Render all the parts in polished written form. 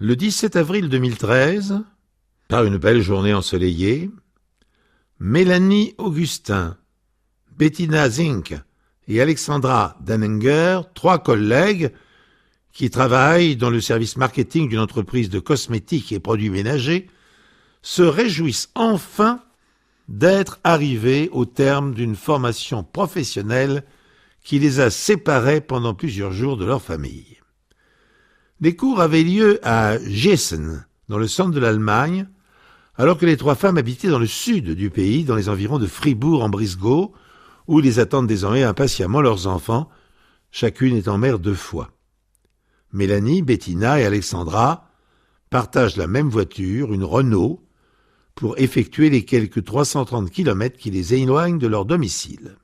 Le 17 avril 2013, par une belle journée ensoleillée, Mélanie Augustin, Bettina Zink et Alexandra Danninger, 3 collègues qui travaillent dans le service marketing d'une entreprise de cosmétiques et produits ménagers, se réjouissent enfin d'être arrivés au terme d'une formation professionnelle qui les a séparés pendant plusieurs jours de leur famille. Les cours avaient lieu à Gießen, dans le centre de l'Allemagne, alors que les 3 femmes habitaient dans le sud du pays, dans les environs de Fribourg-en-Brisgau, où ils attendent désormais impatiemment leurs enfants, chacune étant mère 2 fois. Mélanie, Bettina et Alexandra partagent la même voiture, une Renault, pour effectuer les quelques 330 kilomètres qui les éloignent de leur domicile.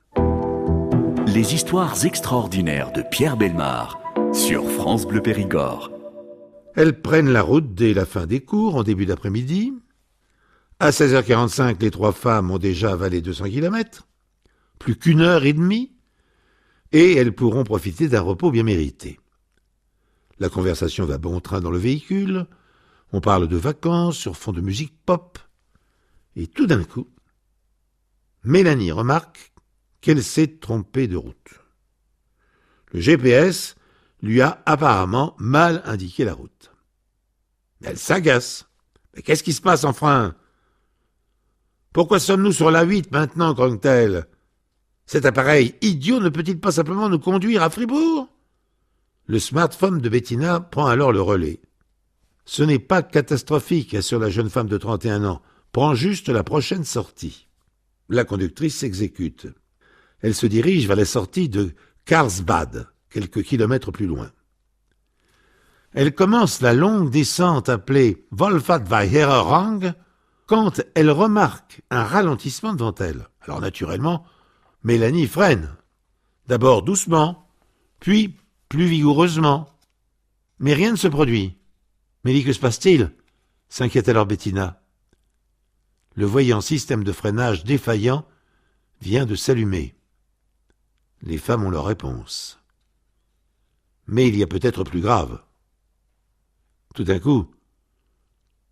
Les histoires extraordinaires de Pierre Bellemare sur France Bleu Périgord. Elles prennent la route dès la fin des cours, en début d'après-midi. À 16h45, les 3 femmes ont déjà avalé 200 kilomètres, plus qu'1 heure et demie, et elles pourront profiter d'un repos bien mérité. La conversation va bon train dans le véhicule, on parle de vacances sur fond de musique pop, et tout d'un coup, Mélanie remarque qu'elle s'est trompée de route. Le GPS lui a apparemment mal indiqué la route. Elle s'agace. « Mais qu'est-ce qui se passe, enfin ? Pourquoi sommes-nous sur la 8 maintenant, grogne-t-elle ? Cet appareil idiot ne peut-il pas simplement nous conduire à Fribourg ?» Le smartphone de Bettina prend alors le relais. « Ce n'est pas catastrophique, assure la jeune femme de 31 ans. Prends juste la prochaine sortie. » La conductrice s'exécute. Elle se dirige vers la sortie de Karlsbad, quelques kilomètres plus loin. Elle commence la longue descente appelée Wolfratweihererang quand elle remarque un ralentissement devant elle. Alors naturellement, Mélanie freine. D'abord doucement, puis plus vigoureusement. Mais rien ne se produit. « Mais que se passe-t-il » s'inquiète alors Bettina. Le voyant système de freinage défaillant vient de s'allumer. Les femmes ont leur réponse. Mais il y a peut-être plus grave. Tout d'un coup,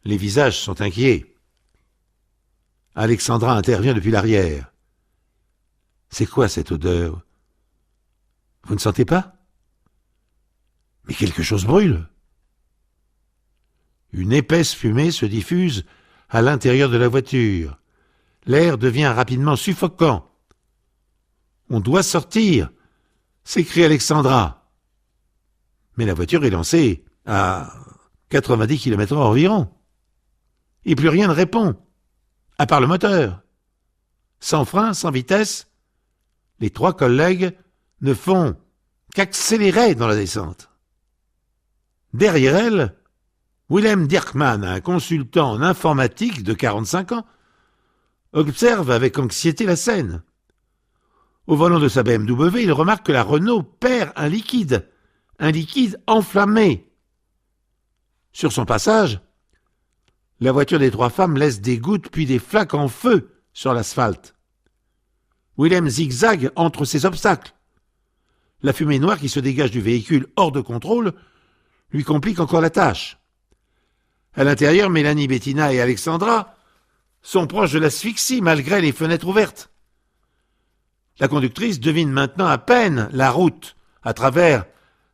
les visages sont inquiets. Alexandra intervient depuis l'arrière. « C'est quoi cette odeur ? Vous ne sentez pas ? Mais quelque chose brûle. » Une épaisse fumée se diffuse à l'intérieur de la voiture. L'air devient rapidement suffocant. « On doit sortir !» s'écrie Alexandra. Mais la voiture est lancée à 90 km/h environ. Et plus rien ne répond, à part le moteur. Sans frein, sans vitesse, les 3 collègues ne font qu'accélérer dans la descente. Derrière elle, Willem Dirkman, un consultant en informatique de 45 ans, observe avec anxiété la scène. Au volant de sa BMW, il remarque que la Renault perd un liquide enflammé. Sur son passage, la voiture des 3 femmes laisse des gouttes puis des flaques en feu sur l'asphalte. Willem zigzague entre ces obstacles. La fumée noire qui se dégage du véhicule hors de contrôle lui complique encore la tâche. À l'intérieur, Mélanie, Bettina et Alexandra sont proches de l'asphyxie malgré les fenêtres ouvertes. La conductrice devine maintenant à peine la route à travers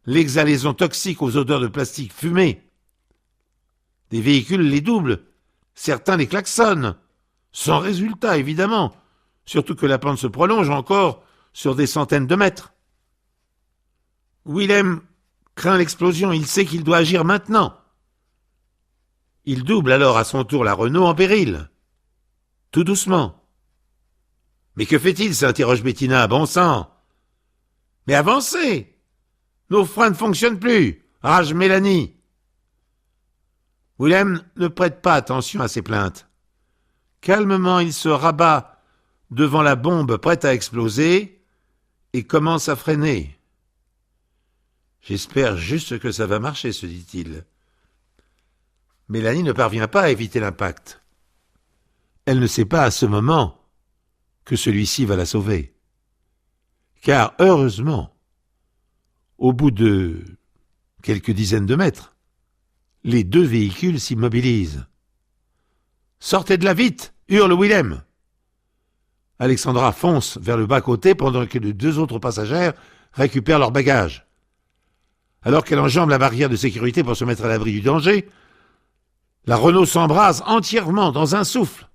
l'exhalaison toxique aux odeurs de plastique fumé. Des véhicules les doublent, certains les klaxonnent, sans résultat évidemment, surtout que la pente se prolonge encore sur des centaines de mètres. Willem craint l'explosion, il sait qu'il doit agir maintenant. Il double alors à son tour la Renault en péril. Tout doucement. « Mais que fait-il » s'interroge Bettina. « Bon sang !»« Mais avancez ! Nos freins ne fonctionnent plus !» rage Mélanie. Willem ne prête pas attention à ses plaintes. Calmement, il se rabat devant la bombe prête à exploser et commence à freiner. « J'espère juste que ça va marcher », se dit-il. Mélanie ne parvient pas à éviter l'impact. Elle ne sait pas à ce moment que celui-ci va la sauver. Car heureusement, au bout de quelques dizaines de mètres, les deux véhicules s'immobilisent. « Sortez de là vite !» hurle Willem. Alexandra fonce vers le bas-côté pendant que les deux autres passagères récupèrent leurs bagages. Alors qu'elle enjambe la barrière de sécurité pour se mettre à l'abri du danger, la Renault s'embrase entièrement dans un souffle.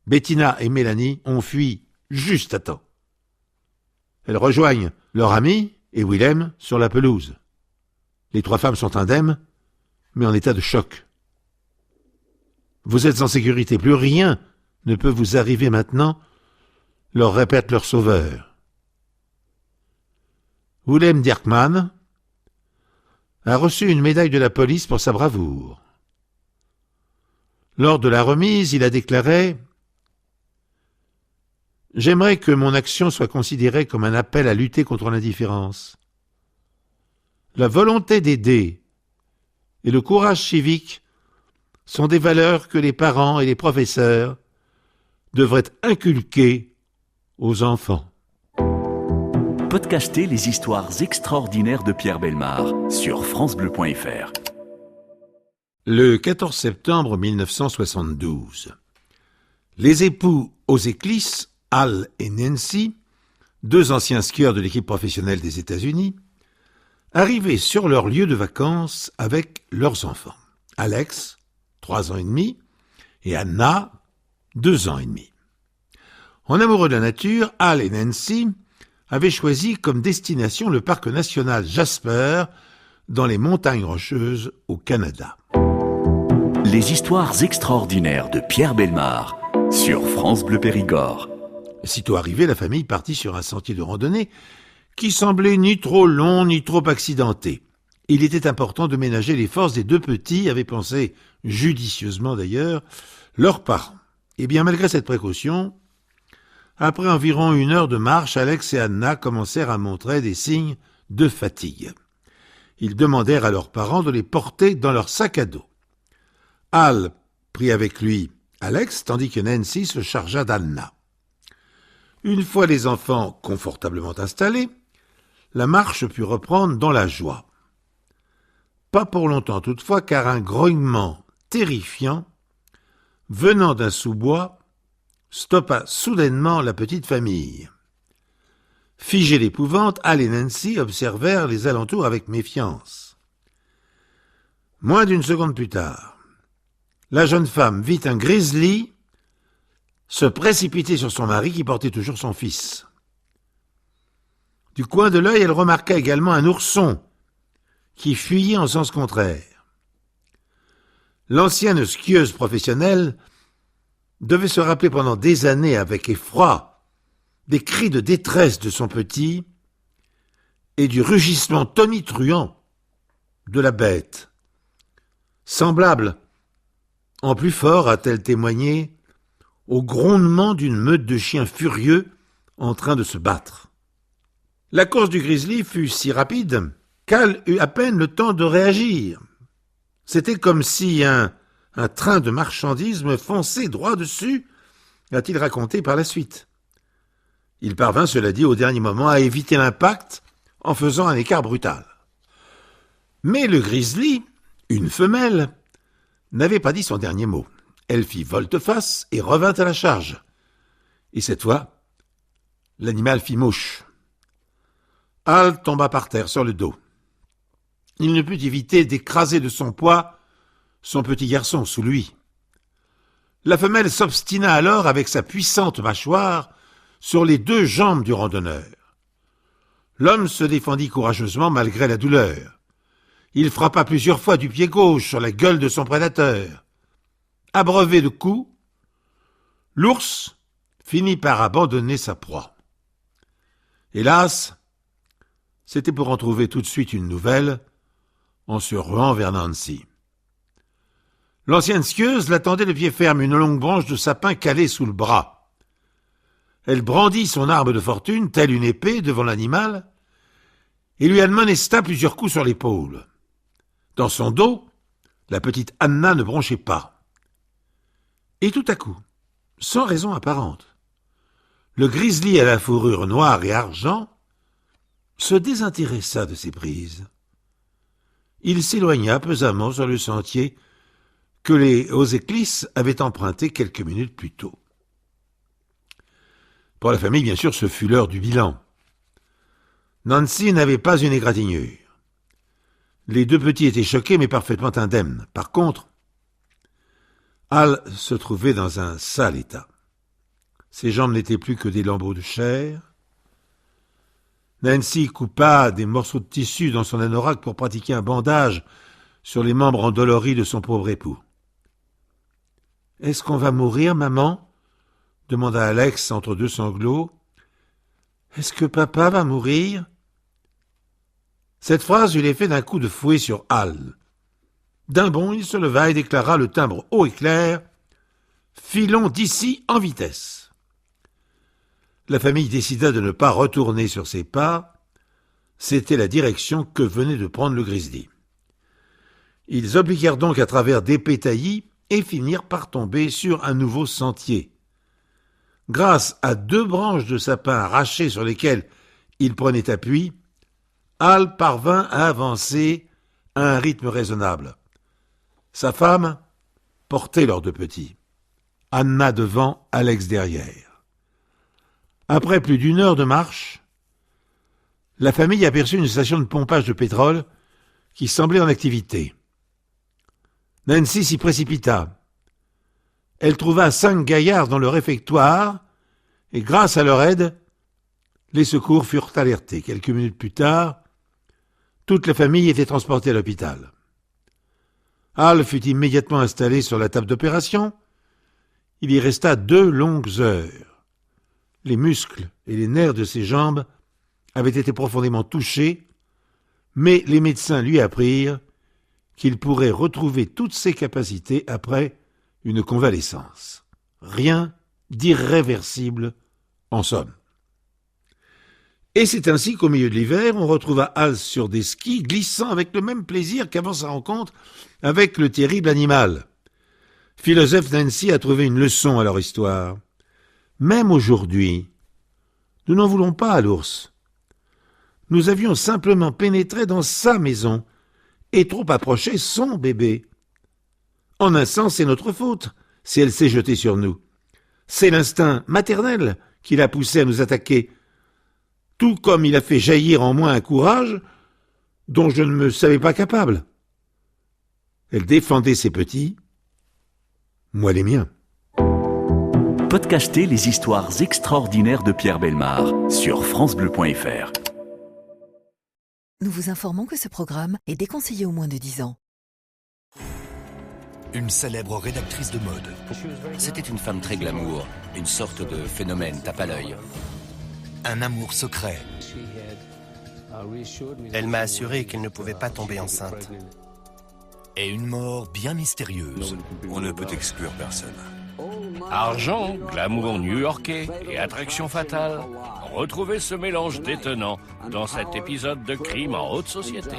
Bettina et Mélanie ont fui juste à temps. Elles rejoignent leur ami et Willem sur la pelouse. Les trois femmes sont indemnes, mais en état de choc. Vous êtes en sécurité, plus rien ne peut vous arriver maintenant, leur répète leur sauveur. Willem Dirkman a reçu une médaille de la police pour sa bravoure. Lors de la remise, il a déclaré « J'aimerais que mon action soit considérée comme un appel à lutter contre l'indifférence. La volonté d'aider et le courage civique sont des valeurs que les parents et les professeurs devraient inculquer aux enfants. » Podcastez les histoires extraordinaires de Pierre Bellemare sur francebleu.fr. Le 14 septembre 1972, les époux Ozeklis, Al et Nancy, deux anciens skieurs de l'équipe professionnelle des États-Unis, arrivaient sur leur lieu de vacances avec leurs enfants. Alex, 3 ans et demi, et Anna, 2 ans et demi. En amoureux de la nature, Al et Nancy avaient choisi comme destination le parc national Jasper dans les montagnes rocheuses au Canada. Les histoires extraordinaires de Pierre Bellemare sur France Bleu Périgord. Sitôt arrivé, la famille partit sur un sentier de randonnée qui semblait ni trop long ni trop accidenté. Il était important de ménager les forces des deux petits, avaient pensé, judicieusement d'ailleurs, leurs parents. Eh bien, malgré cette précaution, après environ 1 heure de marche, Alex et Anna commencèrent à montrer des signes de fatigue. Ils demandèrent à leurs parents de les porter dans leur sac à dos. Al prit avec lui Alex, tandis que Nancy se chargea d'Anna. Une fois les enfants confortablement installés, la marche put reprendre dans la joie. Pas pour longtemps toutefois, car un grognement terrifiant, venant d'un sous-bois, stoppa soudainement la petite famille. Figés d'épouvante, Al et Nancy observèrent les alentours avec méfiance. Moins d'1 seconde plus tard, la jeune femme vit un grizzly se précipiter sur son mari qui portait toujours son fils. Du coin de l'œil, elle remarqua également un ourson qui fuyait en sens contraire. L'ancienne skieuse professionnelle devait se rappeler pendant des années avec effroi des cris de détresse de son petit et du rugissement tonitruant de la bête. Semblable, en plus fort, a-t-elle témoigné, au grondement d'une meute de chiens furieux en train de se battre. La course du grizzly fut si rapide qu'Al eut à peine le temps de réagir. C'était comme si un train de marchandises me fonçait droit dessus, a-t-il raconté par la suite. Il parvint, cela dit, au dernier moment à éviter l'impact en faisant un écart brutal. Mais le grizzly, une femelle, n'avait pas dit son dernier mot. Elle fit volte-face et revint à la charge. Et cette fois, l'animal fit mouche. Al tomba par terre sur le dos. Il ne put éviter d'écraser de son poids son petit garçon sous lui. La femelle s'obstina alors avec sa puissante mâchoire sur les 2 jambes du randonneur. L'homme se défendit courageusement malgré la douleur. Il frappa plusieurs fois du pied gauche sur la gueule de son prédateur. Abreuvé de coups, l'ours finit par abandonner sa proie. Hélas, c'était pour en trouver tout de suite une nouvelle en se ruant vers Nancy. L'ancienne skieuse l'attendait de pied ferme, une longue branche de sapin calée sous le bras. Elle brandit son arme de fortune, telle une épée, devant l'animal, et lui admonesta plusieurs coups sur l'épaule. Dans son dos, la petite Anna ne bronchait pas. Et tout à coup, sans raison apparente, le grizzly à la fourrure noire et argent se désintéressa de ses prises. il s'éloigna pesamment sur le sentier que les Ozeklis avaient emprunté quelques minutes plus tôt. Pour la famille, bien sûr, ce fut l'heure du bilan. Nancy n'avait pas une égratignure. Les deux petits étaient choqués, mais parfaitement indemnes. Par contre, Al se trouvait dans un sale état. Ses jambes n'étaient plus que des lambeaux de chair. Nancy coupa des morceaux de tissu dans son anorak pour pratiquer un bandage sur les membres endoloris de son pauvre époux. « Est-ce qu'on va mourir, maman ?» demanda Alex entre deux sanglots. « Est-ce que papa va mourir ?» Cette phrase eut l'effet d'un coup de fouet sur Al. D'un bond, il se leva et déclara le timbre haut et clair « Filons d'ici en vitesse !» La famille décida de ne pas retourner sur ses pas. C'était la direction que venait de prendre le Grizzly. Ils obliquèrent donc à travers d'épais taillis et finirent par tomber sur un nouveau sentier. Grâce à 2 branches de sapin arrachées sur lesquelles ils prenaient appui, Al parvint à avancer à un rythme raisonnable. Sa femme portait leurs 2 petits. Anna devant, Alex derrière. Après plus d'1 heure de marche, la famille aperçut une station de pompage de pétrole qui semblait en activité. Nancy s'y précipita. Elle trouva 5 gaillards dans le réfectoire et grâce à leur aide, les secours furent alertés. Quelques minutes plus tard, toute la famille était transportée à l'hôpital. Al fut immédiatement installé sur la table d'opération. Il y resta 2 longues heures. Les muscles et les nerfs de ses jambes avaient été profondément touchés, mais les médecins lui apprirent qu'il pourrait retrouver toutes ses capacités après une convalescence. Rien d'irréversible en somme. Et c'est ainsi qu'au milieu de l'hiver, on retrouva Al sur des skis, glissant avec le même plaisir qu'avant sa rencontre avec le terrible animal. Philosophe Nancy a trouvé une leçon à leur histoire. Même aujourd'hui, nous n'en voulons pas à l'ours. Nous avions simplement pénétré dans sa maison et trop approché son bébé. En un sens, c'est notre faute si elle s'est jetée sur nous. C'est l'instinct maternel qui l'a poussée à nous attaquer, tout comme il a fait jaillir en moi un courage dont je ne me savais pas capable. Elle défendait ses petits, moi les miens. Podcastez les histoires extraordinaires de Pierre Bellemare sur francebleu.fr. Nous vous informons que ce programme est déconseillé aux moins de 10 ans. Une célèbre rédactrice de mode. C'était une femme très glamour, une sorte de phénomène tape à l'œil. Un amour secret. Elle m'a assuré qu'elle ne pouvait pas tomber enceinte. Et une mort bien mystérieuse. On ne peut exclure personne. Argent, glamour new-yorkais et attraction fatale. Retrouvez ce mélange détonnant dans cet épisode de Crime en haute société.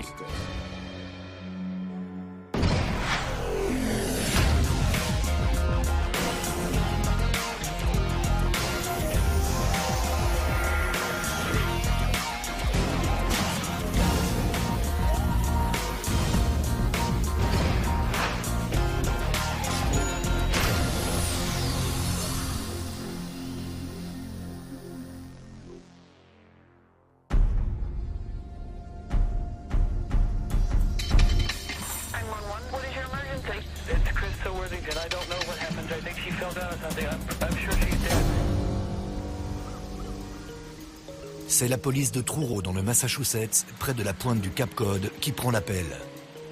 C'est la police de Truro dans le Massachusetts, près de la pointe du Cap Cod, qui prend l'appel.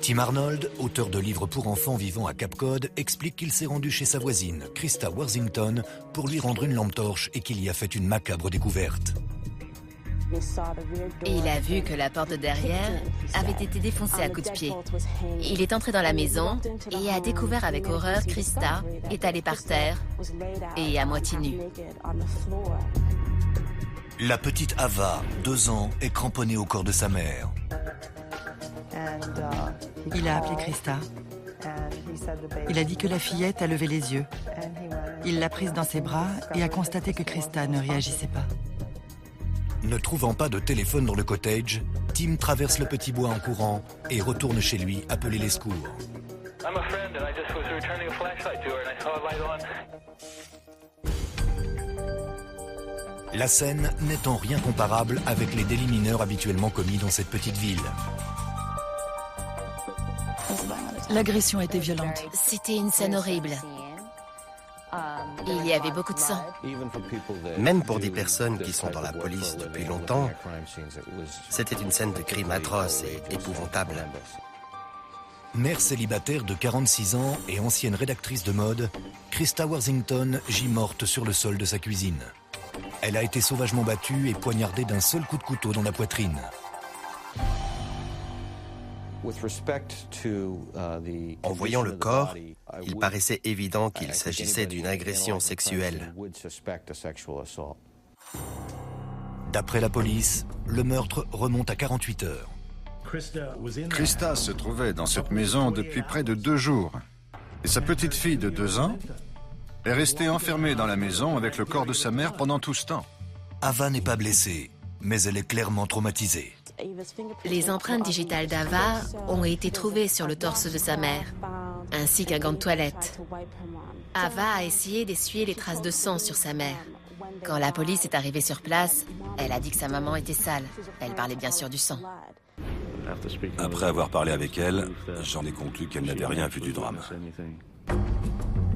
Tim Arnold, auteur de livres pour enfants vivant à Cap Cod, explique qu'il s'est rendu chez sa voisine, Krista Worthington, pour lui rendre une lampe torche et qu'il y a fait une macabre découverte. Et il a vu que la porte de derrière avait été défoncée à coups de pied. Il est entré dans la maison et a découvert avec horreur Krista étalée par terre et à moitié nue. La petite Ava, 2 ans, est cramponnée au corps de sa mère. Il a appelé Krista. Il a dit que la fillette a levé les yeux. Il l'a prise dans ses bras et a constaté que Krista ne réagissait pas. Ne trouvant pas de téléphone dans le cottage, Tim traverse le petit bois en courant et retourne chez lui appeler les secours. La scène n'est en rien comparable avec les délits mineurs habituellement commis dans cette petite ville. L'agression était violente. C'était une scène horrible. Il y avait beaucoup de sang. Même pour des personnes qui sont dans la police depuis longtemps, c'était une scène de crime atroce et épouvantable. Mère célibataire de 46 ans et ancienne rédactrice de mode, Krista Worthington gît morte sur le sol de sa cuisine. Elle a été sauvagement battue et poignardée d'un seul coup de couteau dans la poitrine. En voyant le corps, il paraissait évident qu'il s'agissait d'une agression sexuelle. D'après la police, le meurtre remonte à 48 heures. Krista se trouvait dans cette maison depuis près de 2 jours. Et sa petite fille de 2 ans est restée enfermée dans la maison avec le corps de sa mère pendant tout ce temps. Ava n'est pas blessée, mais elle est clairement traumatisée. Les empreintes digitales d'Ava ont été trouvées sur le torse de sa mère, ainsi qu'un gant de toilette. Ava a essayé d'essuyer les traces de sang sur sa mère. Quand la police est arrivée sur place, elle a dit que sa maman était sale. Elle parlait bien sûr du sang. Après avoir parlé avec elle, j'en ai conclu qu'elle n'avait rien vu du drame.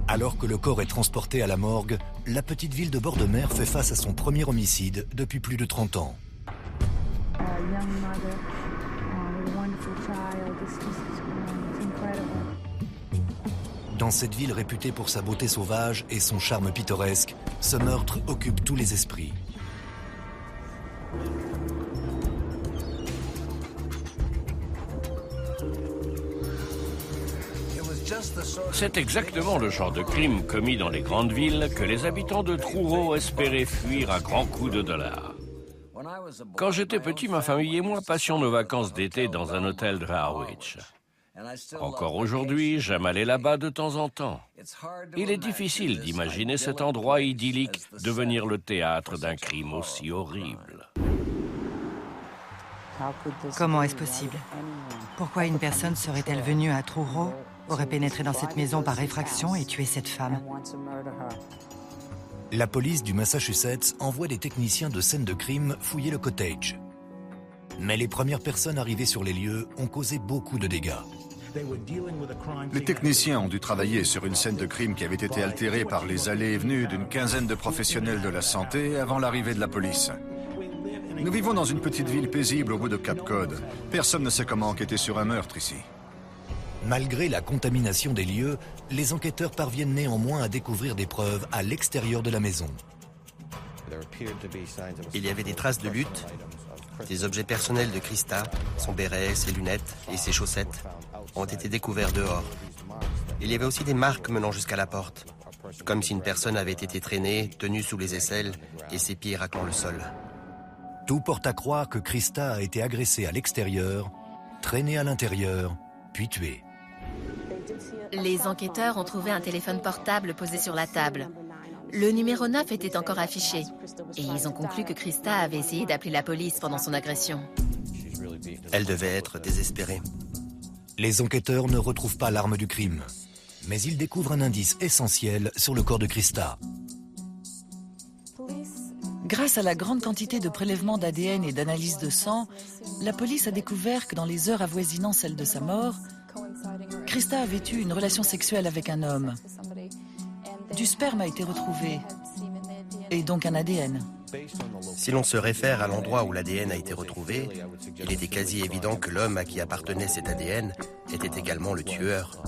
Alors que le corps est transporté à la morgue, la petite ville de bord de mer fait face à son premier homicide depuis plus de 30 ans. Dans cette ville réputée pour sa beauté sauvage et son charme pittoresque, ce meurtre occupe tous les esprits. C'est exactement le genre de crime commis dans les grandes villes que les habitants de Truro espéraient fuir à grands coups de dollars. Quand j'étais petit, ma famille et moi passions nos vacances d'été dans un hôtel de Harwich. Encore aujourd'hui, j'aime aller là-bas de temps en temps. Il est difficile d'imaginer cet endroit idyllique devenir le théâtre d'un crime aussi horrible. Comment est-ce possible? Pourquoi une personne serait-elle venue à Truro, aurait pénétré dans cette maison par effraction et tué cette femme? La police du Massachusetts envoie des techniciens de scène de crime fouiller le cottage. Mais les premières personnes arrivées sur les lieux ont causé beaucoup de dégâts. Les techniciens ont dû travailler sur une scène de crime qui avait été altérée par les allées et venues d'une quinzaine de professionnels de la santé avant l'arrivée de la police. Nous vivons dans une petite ville paisible au bout de Cape Cod. Personne ne sait comment enquêter sur un meurtre ici. Malgré la contamination des lieux, les enquêteurs parviennent néanmoins à découvrir des preuves à l'extérieur de la maison. Il y avait des traces de lutte, des objets personnels de Krista, son béret, ses lunettes et ses chaussettes ont été découverts dehors. Il y avait aussi des marques menant jusqu'à la porte, comme si une personne avait été traînée, tenue sous les aisselles et ses pieds raclant le sol. Tout porte à croire que Krista a été agressée à l'extérieur, traînée à l'intérieur, puis tuée. Les enquêteurs ont trouvé un téléphone portable posé sur la table. Le numéro 9 était encore affiché. Et ils ont conclu que Krista avait essayé d'appeler la police pendant son agression. Elle devait être désespérée. Les enquêteurs ne retrouvent pas l'arme du crime. Mais ils découvrent un indice essentiel sur le corps de Krista. Grâce à la grande quantité de prélèvements d'ADN et d'analyses de sang, la police a découvert que dans les heures avoisinant celle de sa mort, Krista avait eu une relation sexuelle avec un homme. Du sperme a été retrouvé, et donc un ADN. Si l'on se réfère à l'endroit où l'ADN a été retrouvé, il était quasi évident que l'homme à qui appartenait cet ADN était également le tueur.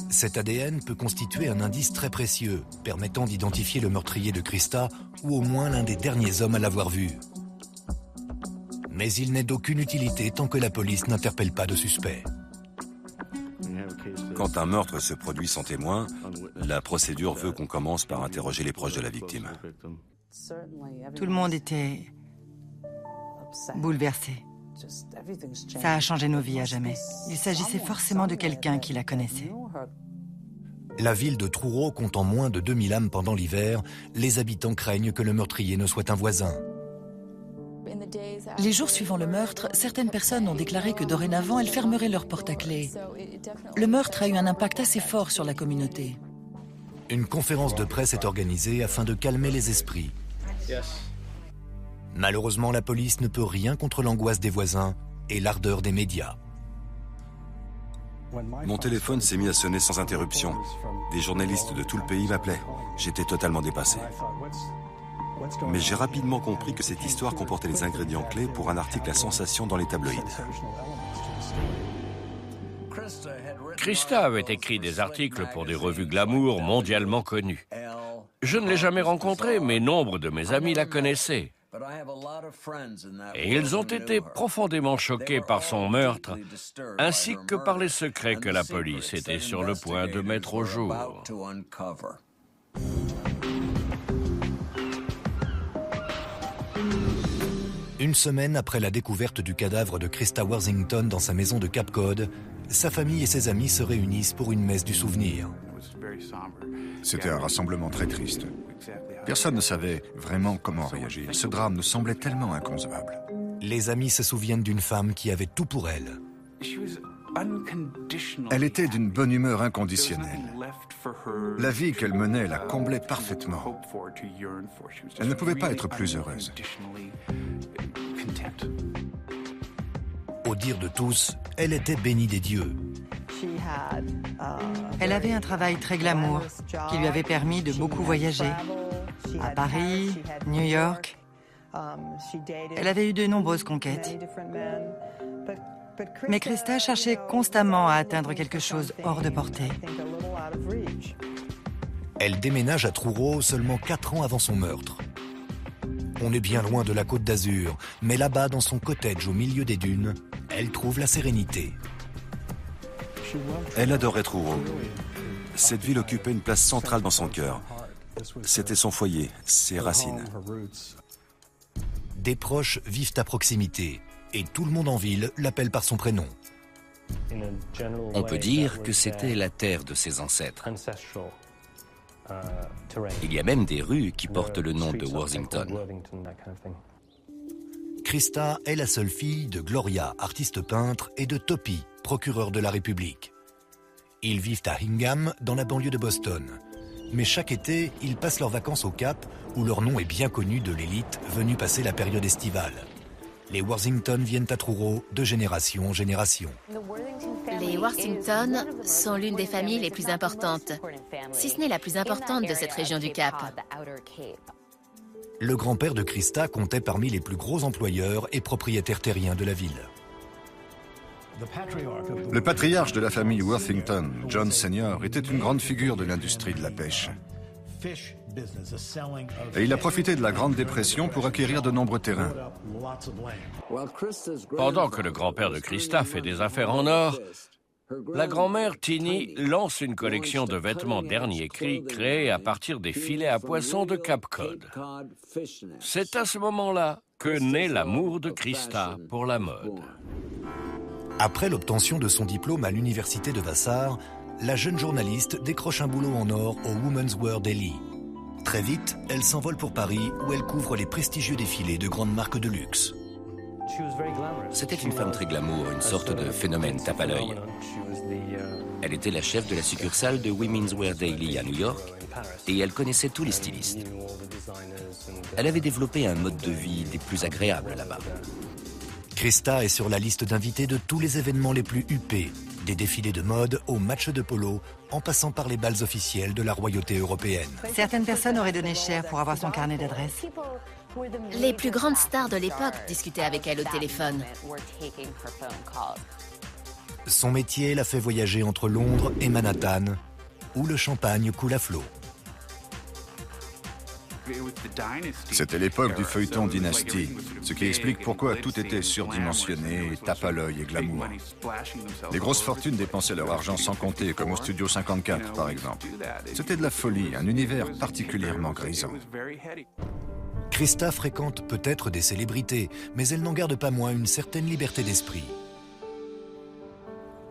Cet ADN peut constituer un indice très précieux, permettant d'identifier le meurtrier de Krista, ou au moins l'un des derniers hommes à l'avoir vu. Mais il n'est d'aucune utilité tant que la police n'interpelle pas de suspect. Quand un meurtre se produit sans témoin, la procédure veut qu'on commence par interroger les proches de la victime. Tout le monde était bouleversé. Ça a changé nos vies à jamais. Il s'agissait forcément de quelqu'un qui la connaissait. La ville de Truro comptant moins de 2000 âmes pendant l'hiver, les habitants craignent que le meurtrier ne soit un voisin. Les jours suivant le meurtre, certaines personnes ont déclaré que dorénavant, elles fermeraient leur porte à clé. Le meurtre a eu un impact assez fort sur la communauté. Une conférence de presse est organisée afin de calmer les esprits. Malheureusement, la police ne peut rien contre l'angoisse des voisins et l'ardeur des médias. Mon téléphone s'est mis à sonner sans interruption. Des journalistes de tout le pays m'appelaient. J'étais totalement dépassé. Mais j'ai rapidement compris que cette histoire comportait les ingrédients clés pour un article à sensation dans les tabloïds. Krista avait écrit des articles pour des revues glamour mondialement connues. Je ne l'ai jamais rencontrée, mais nombre de mes amis la connaissaient. Et ils ont été profondément choqués par son meurtre, ainsi que par les secrets que la police était sur le point de mettre au jour. Une semaine après la découverte du cadavre de Krista Worthington dans sa maison de Cape Cod, sa famille et ses amis se réunissent pour une messe du souvenir. C'était un rassemblement très triste. Personne ne savait vraiment comment réagir. Ce drame nous semblait tellement inconcevable. Les amis se souviennent d'une femme qui avait tout pour elle. Elle était d'une bonne humeur inconditionnelle. La vie qu'elle menait la comblait parfaitement. Elle ne pouvait pas être plus heureuse. Au dire de tous, elle était bénie des dieux. Elle avait un travail très glamour qui lui avait permis de beaucoup voyager. À Paris, New York. Elle avait eu de nombreuses conquêtes. Mais Krista cherchait constamment à atteindre quelque chose hors de portée. Elle déménage à Truro seulement 4 ans avant son meurtre. On est bien loin de la Côte d'Azur, mais là-bas, dans son cottage au milieu des dunes, elle trouve la sérénité. Elle adorait Truro. Cette ville occupait une place centrale dans son cœur. C'était son foyer, ses racines. Des proches vivent à proximité, et tout le monde en ville l'appelle par son prénom. On peut dire que c'était la terre de ses ancêtres. Il y a même des rues qui portent le nom de Worthington. Krista est la seule fille de Gloria, artiste peintre, et de Toppy, procureur de la République. Ils vivent à Hingham, dans la banlieue de Boston. Mais chaque été, ils passent leurs vacances au Cap, où leur nom est bien connu de l'élite venue passer la période estivale. Les Worthington viennent à Truro de génération en génération. Les Worthington sont l'une des familles les plus importantes, si ce n'est la plus importante de cette région du Cap. Le grand-père de Krista comptait parmi les plus gros employeurs et propriétaires terriens de la ville. Le patriarche de la famille Worthington, John Senior, était une grande figure de l'industrie de la pêche. Et il a profité de la Grande Dépression pour acquérir de nombreux terrains. Pendant que le grand-père de Krista fait des affaires en or, la grand-mère Tini lance une collection de vêtements dernier cri créés à partir des filets à poissons de Cape Cod. C'est à ce moment-là que naît l'amour de Krista pour la mode. Après l'obtention de son diplôme à l'université de Vassar, la jeune journaliste décroche un boulot en or au Women's Wear Daily. Très vite, elle s'envole pour Paris où elle couvre les prestigieux défilés de grandes marques de luxe. C'était une femme très glamour, une sorte de phénomène tape à l'œil. Elle était la chef de la succursale de Women's Wear Daily à New York et elle connaissait tous les stylistes. Elle avait développé un mode de vie des plus agréables là-bas. Krista est sur la liste d'invités de tous les événements les plus huppés, des défilés de mode aux matchs de polo, en passant par les bals officiels de la royauté européenne. Certaines personnes auraient donné cher pour avoir son carnet d'adresses. Les plus grandes stars de l'époque discutaient avec elle au téléphone. Son métier l'a fait voyager entre Londres et Manhattan, où le champagne coule à flot. C'était l'époque du feuilleton Dynasty, ce qui explique pourquoi tout était surdimensionné, tape à l'œil et glamour. Les grosses fortunes dépensaient leur argent sans compter, comme au Studio 54 par exemple. C'était de la folie, un univers particulièrement grisant. Krista fréquente peut-être des célébrités, mais elle n'en garde pas moins une certaine liberté d'esprit.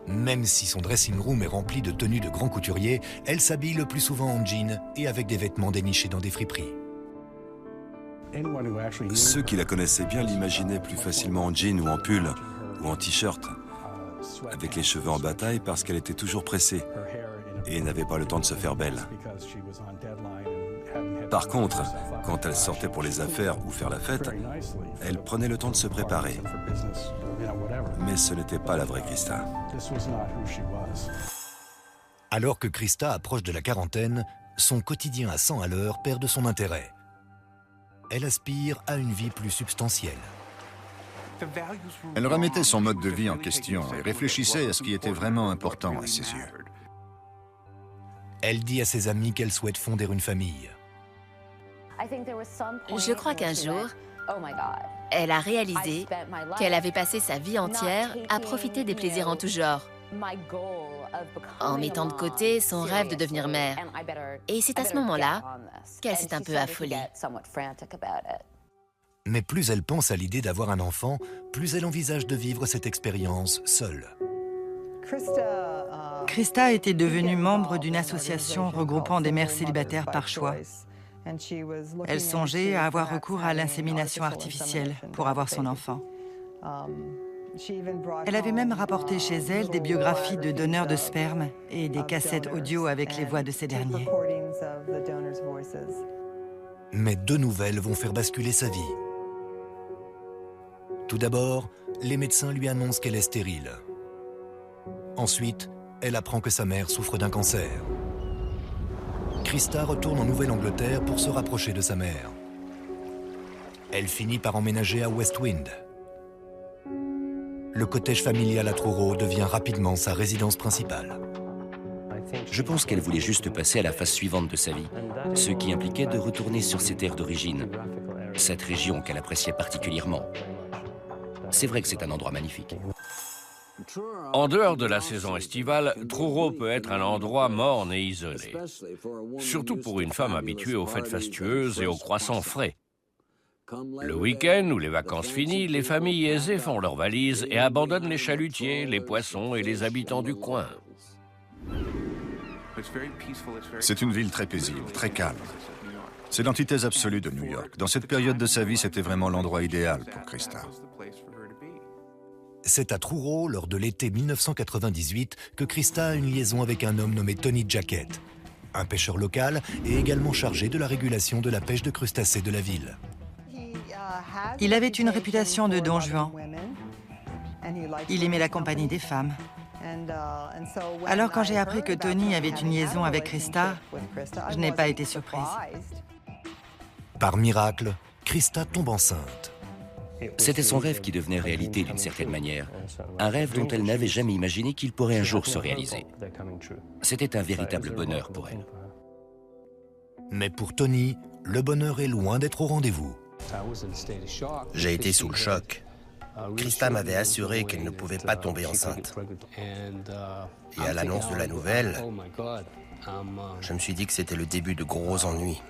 Même si son dressing room est rempli de tenues de grands couturiers, elle s'habille le plus souvent en jean et avec des vêtements dénichés dans des friperies. Ceux qui la connaissaient bien l'imaginaient plus facilement en jean ou en pull ou en t-shirt, avec les cheveux en bataille parce qu'elle était toujours pressée et n'avait pas le temps de se faire belle. Par contre, quand elle sortait pour les affaires ou faire la fête, elle prenait le temps de se préparer. Mais ce n'était pas la vraie Krista. Alors que Krista approche de la quarantaine, son quotidien à 100 à l'heure perd de son intérêt. Elle aspire à une vie plus substantielle. Elle remettait son mode de vie en question et réfléchissait à ce qui était vraiment important à ses yeux. Elle dit à ses amis qu'elle souhaite fonder une famille. Je crois qu'un jour, elle a réalisé qu'elle avait passé sa vie entière à profiter des plaisirs en tout genre, en mettant de côté son rêve de devenir mère. Et c'est à ce moment-là qu'elle s'est un peu affolée. Mais plus elle pense à l'idée d'avoir un enfant, plus elle envisage de vivre cette expérience seule. Krista était devenue membre d'une association regroupant des mères célibataires par choix. Elle songeait à avoir recours à l'insémination artificielle pour avoir son enfant. Elle avait même rapporté chez elle des biographies de donneurs de sperme et des cassettes audio avec les voix de ces derniers. Mais deux nouvelles vont faire basculer sa vie. Tout d'abord, les médecins lui annoncent qu'elle est stérile. Ensuite, elle apprend que sa mère souffre d'un cancer. Krista retourne en Nouvelle-Angleterre pour se rapprocher de sa mère. Elle finit par emménager à Westwind. Le cottage familial à Truro devient rapidement sa résidence principale. Je pense qu'elle voulait juste passer à la phase suivante de sa vie, ce qui impliquait de retourner sur ses terres d'origine, cette région qu'elle appréciait particulièrement. C'est vrai que c'est un endroit magnifique. En dehors de la saison estivale, Truro peut être un endroit morne et isolé. Surtout pour une femme habituée aux fêtes fastueuses et aux croissants frais. Le week-end ou les vacances finies, les familles aisées font leurs valises et abandonnent les chalutiers, les poissons et les habitants du coin. C'est une ville très paisible, très calme. C'est l'antithèse absolue de New York. Dans cette période de sa vie, c'était vraiment l'endroit idéal pour Krista. C'est à Truro, lors de l'été 1998, que Krista a une liaison avec un homme nommé Tony Jackett, un pêcheur local et également chargé de la régulation de la pêche de crustacés de la ville. Il avait une réputation de don Juan. Il aimait la compagnie des femmes. Alors quand j'ai appris que Tony avait une liaison avec Krista, je n'ai pas été surprise. Par miracle, Krista tombe enceinte. C'était son rêve qui devenait réalité d'une certaine manière. Un rêve dont elle n'avait jamais imaginé qu'il pourrait un jour se réaliser. C'était un véritable bonheur pour elle. Mais pour Tony, le bonheur est loin d'être au rendez-vous. J'ai été sous le choc. Krista m'avait assuré qu'elle ne pouvait pas tomber enceinte. Et à l'annonce de la nouvelle, je me suis dit que c'était le début de gros ennuis.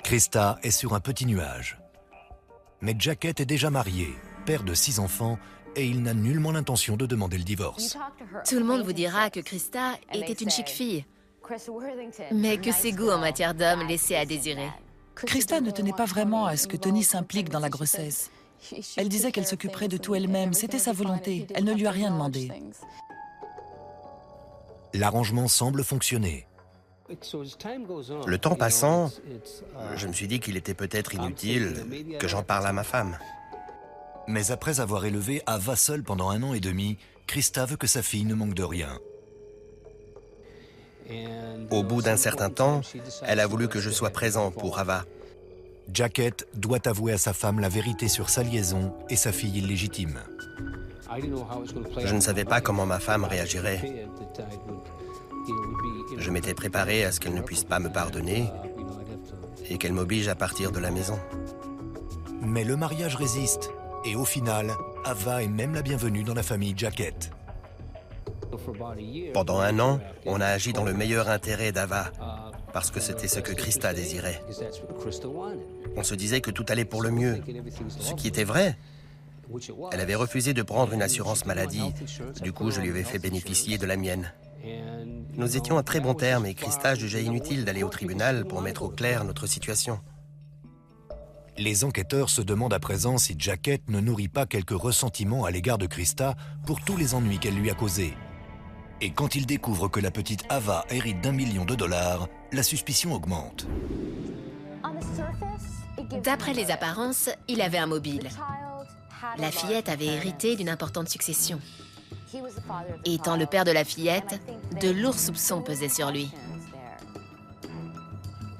Krista est sur un petit nuage. Mais Jackett est déjà marié, père de 6 enfants, et il n'a nullement l'intention de demander le divorce. Tout le monde vous dira que Krista était une chic fille, mais que ses goûts en matière d'hommes laissaient à désirer. Krista ne tenait pas vraiment à ce que Tony s'implique dans la grossesse. Elle disait qu'elle s'occuperait de tout elle-même, c'était sa volonté, elle ne lui a rien demandé. L'arrangement semble fonctionner. Le temps passant, je me suis dit qu'il était peut-être inutile que j'en parle à ma femme. Mais après avoir élevé Ava seule pendant 1 an et demi, Krista veut que sa fille ne manque de rien. Au bout d'un certain temps, elle a voulu que je sois présent pour Ava. Jackett doit avouer à sa femme la vérité sur sa liaison et sa fille illégitime. Je ne savais pas comment ma femme réagirait. Je m'étais préparé à ce qu'elle ne puisse pas me pardonner et qu'elle m'oblige à partir de la maison. Mais le mariage résiste et au final, Ava est même la bienvenue dans la famille Jackett. Pendant 1 an, on a agi dans le meilleur intérêt d'Ava, parce que c'était ce que Krista désirait. On se disait que tout allait pour le mieux, ce qui était vrai. Elle avait refusé de prendre une assurance maladie, du coup je lui avais fait bénéficier de la mienne. Nous étions à très bon terme et Krista jugeait inutile d'aller au tribunal pour mettre au clair notre situation. Les enquêteurs se demandent à présent si Jacket ne nourrit pas quelques ressentiments à l'égard de Krista pour tous les ennuis qu'elle lui a causés. Et quand ils découvrent que la petite Ava hérite d'1 million de dollars, la suspicion augmente. D'après les apparences, il avait un mobile. La fillette avait hérité d'une importante succession. Étant le père de la fillette, de lourds soupçons pesaient sur lui.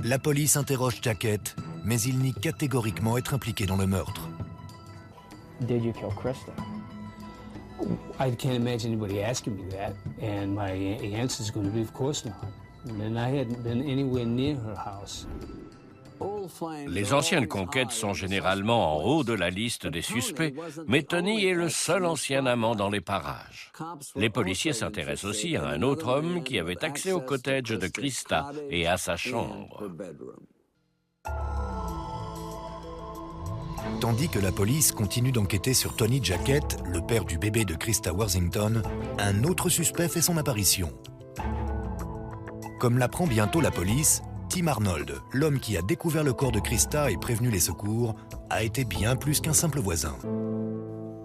La police interroge Jacket, mais il nie catégoriquement être impliqué dans le meurtre. Did you kill Krista? I can't imagine anybody asking me that, and my answer is going to be, of course not. And I hadn't been anywhere near her house. Les anciennes conquêtes sont généralement en haut de la liste des suspects, mais Tony est le seul ancien amant dans les parages. Les policiers s'intéressent aussi à un autre homme qui avait accès au cottage de Krista et à sa chambre. Tandis que la police continue d'enquêter sur Tony Jacket, le père du bébé de Krista Worthington, un autre suspect fait son apparition. Comme l'apprend bientôt la police, Tim Arnold, l'homme qui a découvert le corps de Krista et prévenu les secours, a été bien plus qu'un simple voisin.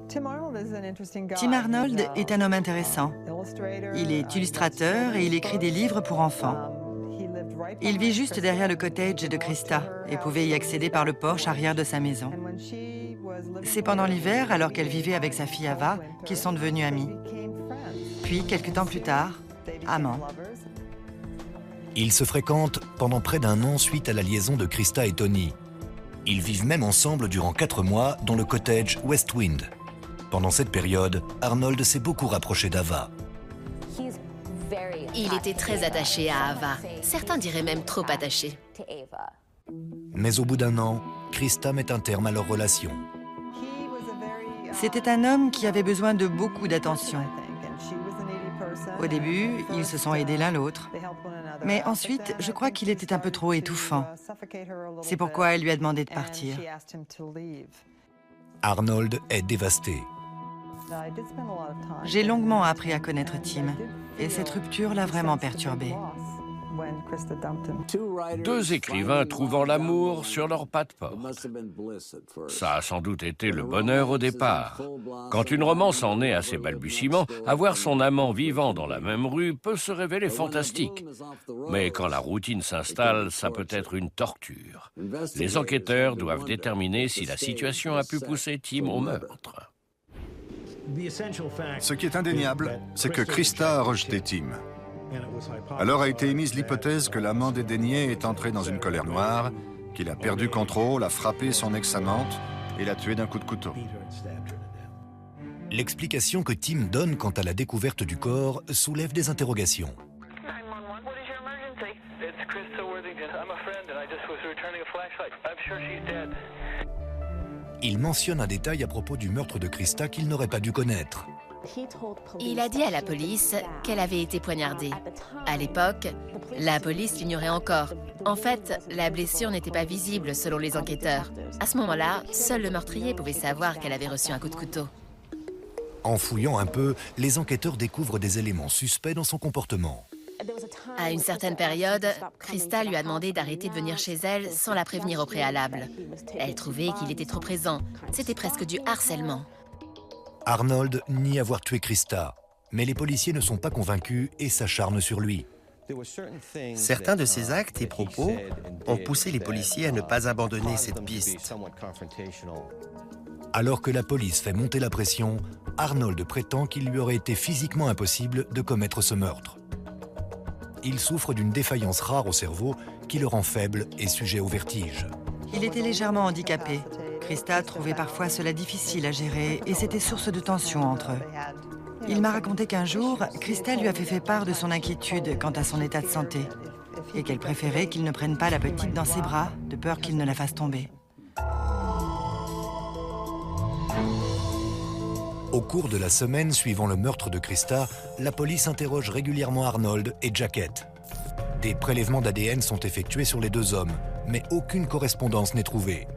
Tim Arnold est un homme intéressant. Il est illustrateur et il écrit des livres pour enfants. Il vit juste derrière le cottage de Krista et pouvait y accéder par le porche arrière de sa maison. C'est pendant l'hiver, alors qu'elle vivait avec sa fille Ava, qu'ils sont devenus amis. Puis, quelque temps plus tard, amants. Ils se fréquentent pendant près d'1 an suite à la liaison de Krista et Tony. Ils vivent même ensemble durant 4 mois dans le cottage West Wind. Pendant cette période, Arnold s'est beaucoup rapproché d'Ava. Il était très attaché à Ava. Certains diraient même trop attaché. Mais au bout d'1 an, Krista met un terme à leur relation. C'était un homme qui avait besoin de beaucoup d'attention. Au début, ils se sont aidés l'un l'autre. Mais ensuite, je crois qu'il était un peu trop étouffant. C'est pourquoi elle lui a demandé de partir. Arnold est dévasté. J'ai longuement appris à connaître Tim, et cette rupture l'a vraiment perturbé. 2 écrivains trouvant l'amour sur leur pas de porte. Ça a sans doute été le bonheur au départ. Quand une romance en est à ses balbutiements, avoir son amant vivant dans la même rue peut se révéler fantastique. Mais quand la routine s'installe, ça peut être une torture. Les enquêteurs doivent déterminer si la situation a pu pousser Tim au meurtre. Ce qui est indéniable, c'est que Krista a rejeté Tim. Alors a été émise l'hypothèse que l'amant dédaigné est entré dans une colère noire, qu'il a perdu contrôle, a frappé son ex-amante et l'a tué d'un coup de couteau. L'explication que Tim donne quant à la découverte du corps soulève des interrogations. Il mentionne un détail à propos du meurtre de Krista qu'il n'aurait pas dû connaître. Il a dit à la police qu'elle avait été poignardée. À l'époque, la police l'ignorait encore. En fait, la blessure n'était pas visible selon les enquêteurs. À ce moment-là, seul le meurtrier pouvait savoir qu'elle avait reçu un coup de couteau. En fouillant un peu, les enquêteurs découvrent des éléments suspects dans son comportement. À une certaine période, Krista lui a demandé d'arrêter de venir chez elle sans la prévenir au préalable. Elle trouvait qu'il était trop présent. C'était presque du harcèlement. Arnold nie avoir tué Krista, mais les policiers ne sont pas convaincus et s'acharnent sur lui. Certains de ses actes et propos ont poussé les policiers à ne pas abandonner cette piste. Alors que la police fait monter la pression, Arnold prétend qu'il lui aurait été physiquement impossible de commettre ce meurtre. Il souffre d'une défaillance rare au cerveau qui le rend faible et sujet au vertige. Il était légèrement handicapé. Krista trouvait parfois cela difficile à gérer et c'était source de tension entre eux. Il m'a raconté qu'un jour, Krista lui avait fait part de son inquiétude quant à son état de santé et qu'elle préférait qu'il ne prenne pas la petite dans ses bras de peur qu'il ne la fasse tomber. Au cours de la semaine suivant le meurtre de Krista, la police interroge régulièrement Arnold et Jacket. Des prélèvements d'ADN sont effectués sur les 2 hommes, mais aucune correspondance n'est trouvée.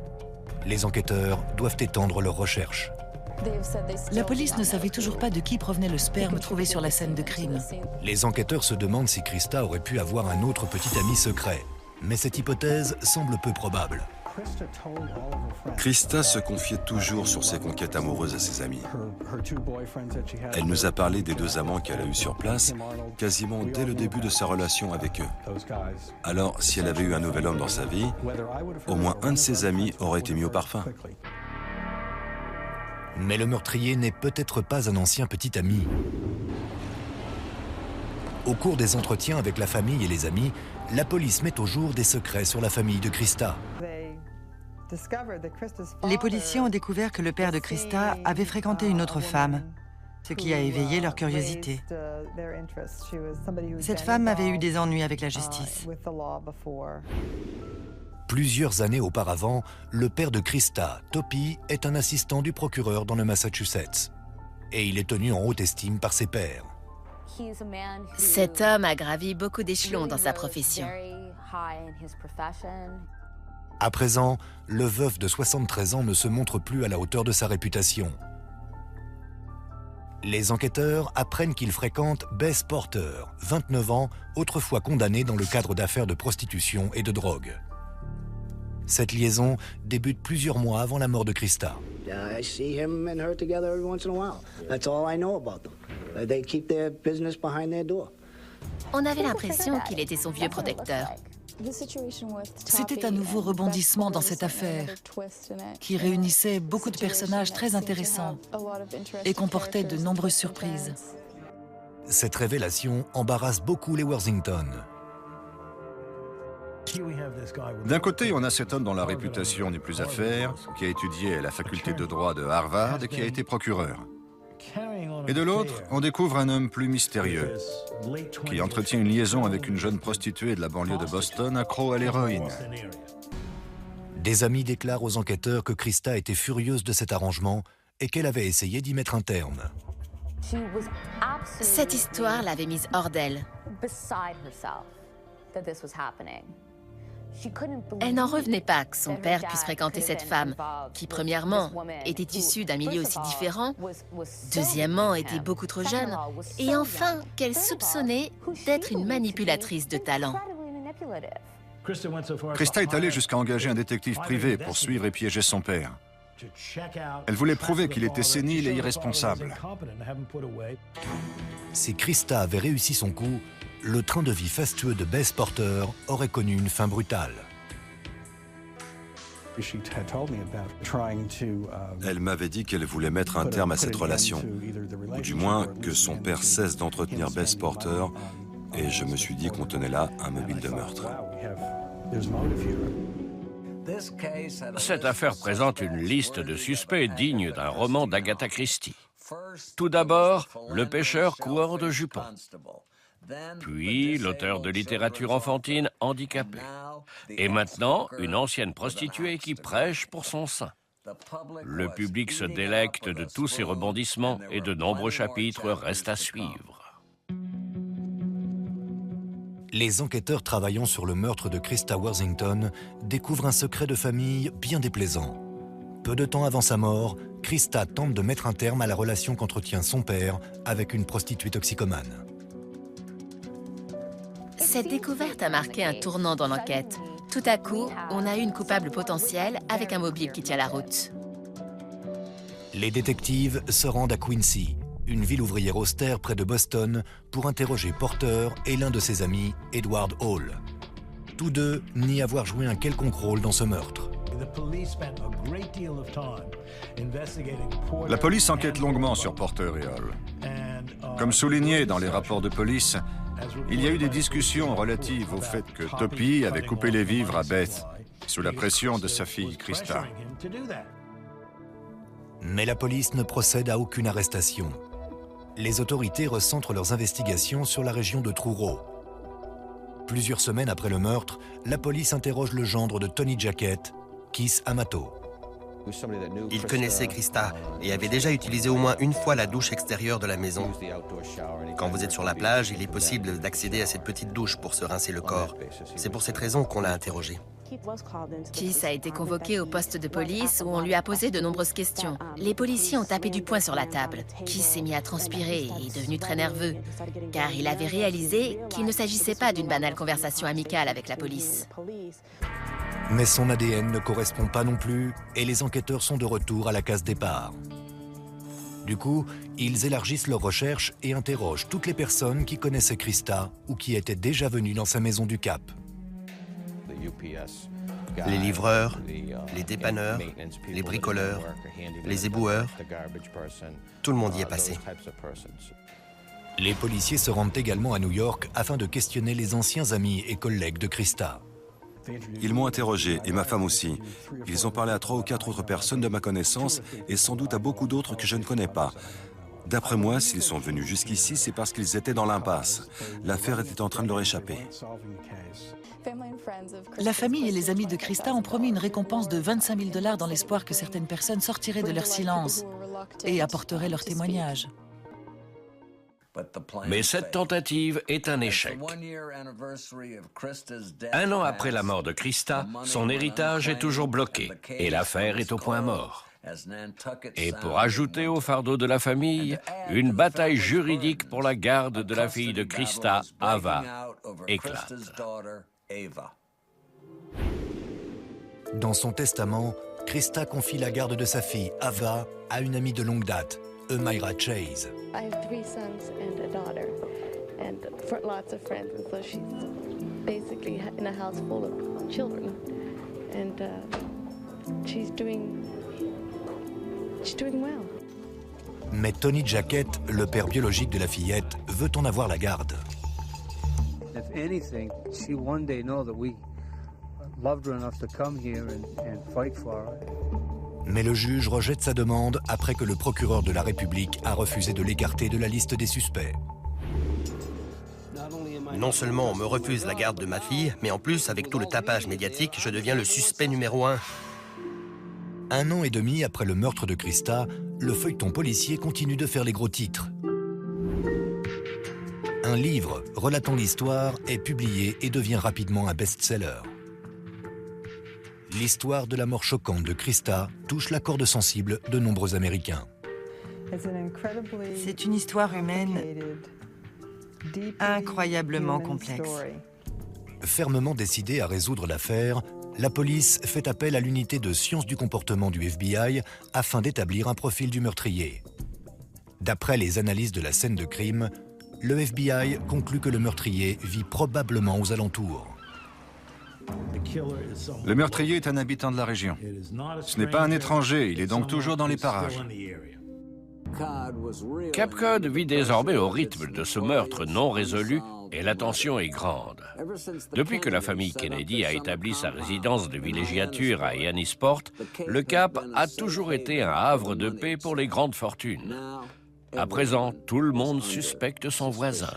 Les enquêteurs doivent étendre leurs recherches. La police ne savait toujours pas de qui provenait le sperme trouvé sur la scène de crime. Les enquêteurs se demandent si Krista aurait pu avoir un autre petit ami secret, mais cette hypothèse semble peu probable. Krista se confiait toujours sur ses conquêtes amoureuses à ses amis. Elle nous a parlé des 2 amants qu'elle a eus sur place, quasiment dès le début de sa relation avec eux. Alors, si elle avait eu un nouvel homme dans sa vie, au moins un de ses amis aurait été mis au parfum. Mais le meurtrier n'est peut-être pas un ancien petit ami. Au cours des entretiens avec la famille et les amis, la police met au jour des secrets sur la famille de Krista. Les policiers ont découvert que le père de Krista avait fréquenté une autre femme, ce qui a éveillé leur curiosité. Cette femme avait eu des ennuis avec la justice. Plusieurs années auparavant, le père de Krista, Toppy, est un assistant du procureur dans le Massachusetts. Et il est tenu en haute estime par ses pairs. Cet homme a gravi beaucoup d'échelons dans sa profession. À présent, le veuf de 73 ans ne se montre plus à la hauteur de sa réputation. Les enquêteurs apprennent qu'il fréquente Bess Porter, 29 ans, autrefois condamnée dans le cadre d'affaires de prostitution et de drogue. Cette liaison débute plusieurs mois avant la mort de Krista. I see him and her together every once in a while. That's all I know about them. They keep their business behind their door. On avait l'impression qu'il était son vieux protecteur. C'était un nouveau rebondissement dans cette affaire qui réunissait beaucoup de personnages très intéressants et comportait de nombreuses surprises. Cette révélation embarrasse beaucoup les Worthington. D'un côté, on a cet homme dont la réputation n'est plus à faire, qui a étudié à la faculté de droit de Harvard et qui a été procureur. Et de l'autre, on découvre un homme plus mystérieux, qui entretient une liaison avec une jeune prostituée de la banlieue de Boston accro à l'héroïne. Des amis déclarent aux enquêteurs que Krista était furieuse de cet arrangement et qu'elle avait essayé d'y mettre un terme. Cette histoire l'avait mise hors d'elle. Elle n'en revenait pas que son père puisse fréquenter cette femme, qui premièrement était issue d'un milieu aussi différent, deuxièmement était beaucoup trop jeune, et enfin qu'elle soupçonnait d'être une manipulatrice de talent. Krista est allée jusqu'à engager un détective privé pour suivre et piéger son père. Elle voulait prouver qu'il était sénile et irresponsable. Si Krista avait réussi son coup, le train de vie fastueux de Bess Porter aurait connu une fin brutale. Elle m'avait dit qu'elle voulait mettre un terme à cette relation, ou du moins que son père cesse d'entretenir Bess Porter, et je me suis dit qu'on tenait là un mobile de meurtre. Cette affaire présente une liste de suspects digne d'un roman d'Agatha Christie. Tout d'abord, le pêcheur coureur de jupons. Puis, l'auteur de littérature enfantine handicapé. Et maintenant, une ancienne prostituée qui prêche pour son sein. Le public se délecte de tous ces rebondissements et de nombreux chapitres restent à suivre. Les enquêteurs travaillant sur le meurtre de Krista Worthington découvrent un secret de famille bien déplaisant. Peu de temps avant sa mort, Krista tente de mettre un terme à la relation qu'entretient son père avec une prostituée toxicomane. Cette découverte a marqué un tournant dans l'enquête. Tout à coup, on a eu une coupable potentielle avec un mobile qui tient la route. Les détectives se rendent à Quincy, une ville ouvrière austère près de Boston, pour interroger Porter et l'un de ses amis, Edward Hall. Tous deux nient avoir joué un quelconque rôle dans ce meurtre. La police enquête longuement sur Porter et Hall. Comme souligné dans les rapports de police, il y a eu des discussions relatives au fait que Toppy avait coupé les vivres à Beth, sous la pression de sa fille Krista. Mais la police ne procède à aucune arrestation. Les autorités recentrent leurs investigations sur la région de Truro. Plusieurs semaines après le meurtre, la police interroge le gendre de Tony Jackett, Keith Amato. Il connaissait Krista et avait déjà utilisé au moins une fois la douche extérieure de la maison. Quand vous êtes sur la plage, il est possible d'accéder à cette petite douche pour se rincer le corps. C'est pour cette raison qu'on l'a interrogé. Keith a été convoqué au poste de police où on lui a posé de nombreuses questions. Les policiers ont tapé du poing sur la table. Keith s'est mis à transpirer et est devenu très nerveux, car il avait réalisé qu'il ne s'agissait pas d'une banale conversation amicale avec la police. Mais son ADN ne correspond pas non plus et les enquêteurs sont de retour à la case départ. Du coup, ils élargissent leurs recherches et interrogent toutes les personnes qui connaissaient Krista ou qui étaient déjà venues dans sa maison du Cap. Les livreurs, les dépanneurs, les bricoleurs, les éboueurs, tout le monde y est passé. Les policiers se rendent également à New York afin de questionner les anciens amis et collègues de Krista. Ils m'ont interrogé, et ma femme aussi. Ils ont parlé à 3 ou 4 autres personnes de ma connaissance, et sans doute à beaucoup d'autres que je ne connais pas. D'après moi, s'ils sont venus jusqu'ici, c'est parce qu'ils étaient dans l'impasse. L'affaire était en train de leur échapper. La famille et les amis de Krista ont promis une récompense de 25 000 $ dans l'espoir que certaines personnes sortiraient de leur silence et apporteraient leur témoignage. Mais cette tentative est un échec. 1 an après la mort de Krista, son héritage est toujours bloqué et l'affaire est au point mort. Et pour ajouter au fardeau de la famille, une bataille juridique pour la garde de la fille de Krista, Ava, éclate. Dans son testament, Krista confie la garde de sa fille, Ava, à une amie de longue date, Myra Chase. I have 3 sons and a daughter, and lots of friends, and so she's basically in a house full of children, and she's doing well. Mais Tony Jackett, le père biologique de la fillette, veut en avoir la garde. If anything, she one day know that we loved her enough to come here and fight for her. Mais le juge rejette sa demande après que le procureur de la République a refusé de l'écarter de la liste des suspects. Non seulement on me refuse la garde de ma fille, mais en plus, avec tout le tapage médiatique, je deviens le suspect numéro 1. 1 an et demi après le meurtre de Krista, le feuilleton policier continue de faire les gros titres. Un livre relatant l'histoire est publié et devient rapidement un best-seller. L'histoire de la mort choquante de Krista touche la corde sensible de nombreux Américains. C'est une histoire humaine incroyablement complexe. Fermement décidée à résoudre l'affaire, la police fait appel à l'unité de sciences du comportement du FBI afin d'établir un profil du meurtrier. D'après les analyses de la scène de crime, le FBI conclut que le meurtrier vit probablement aux alentours. Le meurtrier est un habitant de la région. Ce n'est pas un étranger, il est donc toujours dans les parages. Cape Cod vit désormais au rythme de ce meurtre non résolu et la tension est grande. Depuis que la famille Kennedy a établi sa résidence de villégiature à Yannisport, le Cap a toujours été un havre de paix pour les grandes fortunes. À présent, tout le monde suspecte son voisin.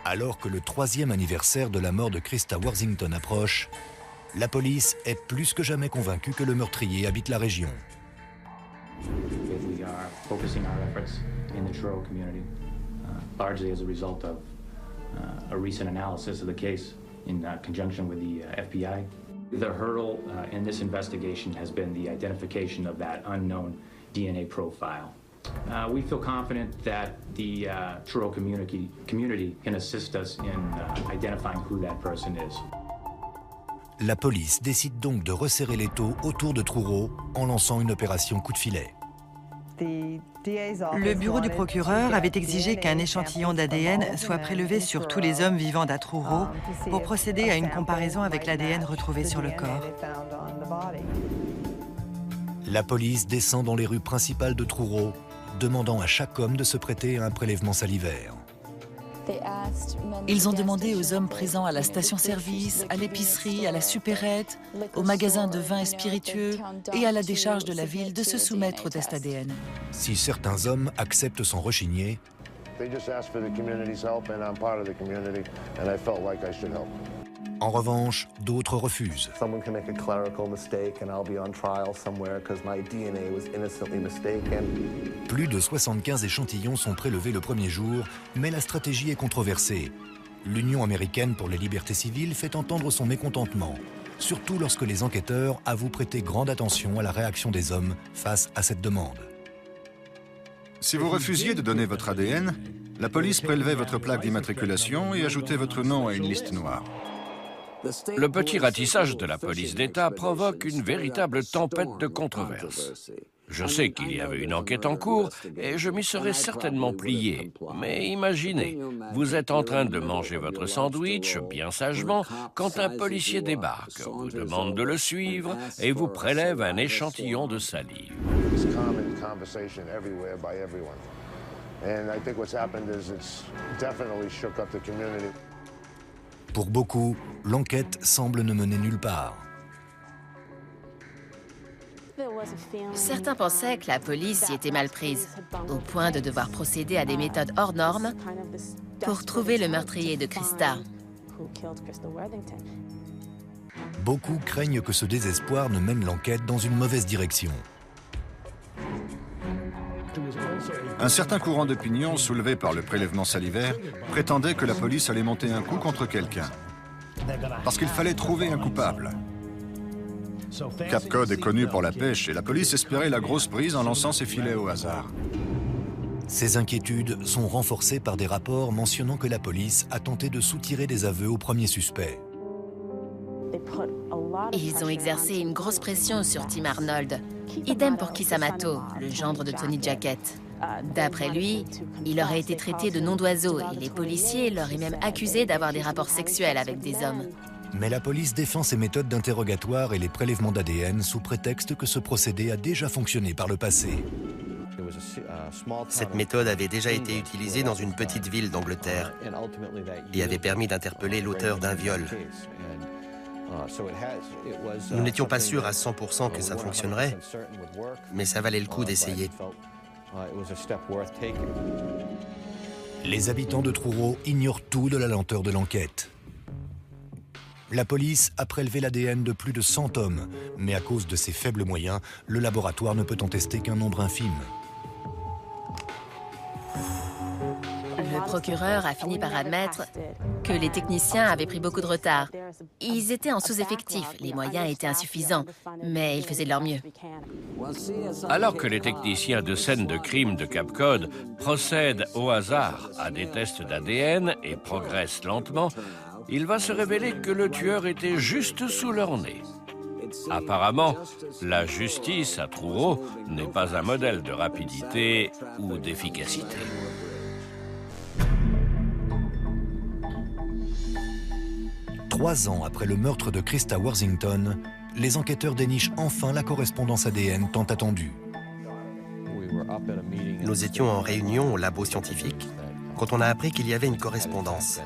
Alors que le 3e anniversaire de la mort de Krista Worthington approche, la police est plus que jamais convaincue que le meurtrier habite la région. We are focusing our efforts in the Truro community, largely as a result of a recent analysis of the case in conjunction with the FBI. The hurdle in this investigation has been the identification of that unknown DNA profile. We feel confident that the Truro community can assist us in identifying who that person is. La police décide donc de resserrer l'étau autour de Truro en lançant une opération coup de filet. Le bureau du procureur avait exigé qu'un échantillon d'ADN soit prélevé sur tous les hommes vivant à Truro pour procéder à une comparaison avec l'ADN retrouvé sur le corps. La police descend dans les rues principales de Truro, demandant à chaque homme de se prêter à un prélèvement salivaire. Ils ont demandé aux hommes présents à la station-service, à l'épicerie, à la supérette, au magasin de vins et spiritueux et à la décharge de la ville de se soumettre au test ADN. Si certains hommes acceptent sans rechigner, en revanche, d'autres refusent. Plus de 75 échantillons sont prélevés le premier jour, mais la stratégie est controversée. L'Union américaine pour les libertés civiles fait entendre son mécontentement, surtout lorsque les enquêteurs avouent prêter grande attention à la réaction des hommes face à cette demande. Si vous refusiez de donner votre ADN, la police prélevait votre plaque d'immatriculation et ajoutait votre nom à une liste noire. Le petit ratissage de la police d'État provoque une véritable tempête de controverses. Je sais qu'il y avait une enquête en cours et je m'y serais certainement plié. Mais imaginez, vous êtes en train de manger votre sandwich bien sagement quand un policier débarque, vous demande de le suivre et vous prélève un échantillon de salive. Pour beaucoup, l'enquête semble ne mener nulle part. Certains pensaient que la police y était mal prise, au point de devoir procéder à des méthodes hors normes pour trouver le meurtrier de Christa. Beaucoup craignent que ce désespoir ne mène l'enquête dans une mauvaise direction. Un certain courant d'opinion soulevé par le prélèvement salivaire prétendait que la police allait monter un coup contre quelqu'un, parce qu'il fallait trouver un coupable. Cape Cod est connu pour la pêche et la police espérait la grosse prise en lançant ses filets au hasard. Ces inquiétudes sont renforcées par des rapports mentionnant que la police a tenté de soutirer des aveux au premier suspect. Ils ont exercé une grosse pression sur Tim Arnold. Idem pour Keith Amato, le gendre de Tony Jackett. D'après lui, il aurait été traité de nom d'oiseau et les policiers l'auraient même accusé d'avoir des rapports sexuels avec des hommes. Mais la police défend ses méthodes d'interrogatoire et les prélèvements d'ADN sous prétexte que ce procédé a déjà fonctionné par le passé. Cette méthode avait déjà été utilisée dans une petite ville d'Angleterre et avait permis d'interpeller l'auteur d'un viol. Nous n'étions pas sûrs à 100% que ça fonctionnerait, mais ça valait le coup d'essayer. Les habitants de Truro ignorent tout de la lenteur de l'enquête. La police a prélevé l'ADN de plus de 100 hommes, mais à cause de ses faibles moyens, le laboratoire ne peut en tester qu'un nombre infime. Le procureur a fini par admettre que les techniciens avaient pris beaucoup de retard. Ils étaient en sous-effectif, les moyens étaient insuffisants, mais ils faisaient de leur mieux. Alors que les techniciens de scène de crime de Cape Cod procèdent au hasard à des tests d'ADN et progressent lentement, il va se révéler que le tueur était juste sous leur nez. Apparemment, la justice à Truro n'est pas un modèle de rapidité ou d'efficacité. Trois ans après le meurtre de Christa Worthington, les enquêteurs dénichent enfin la correspondance ADN tant attendue. Nous étions en réunion au labo scientifique quand on a appris qu'il y avait une correspondance.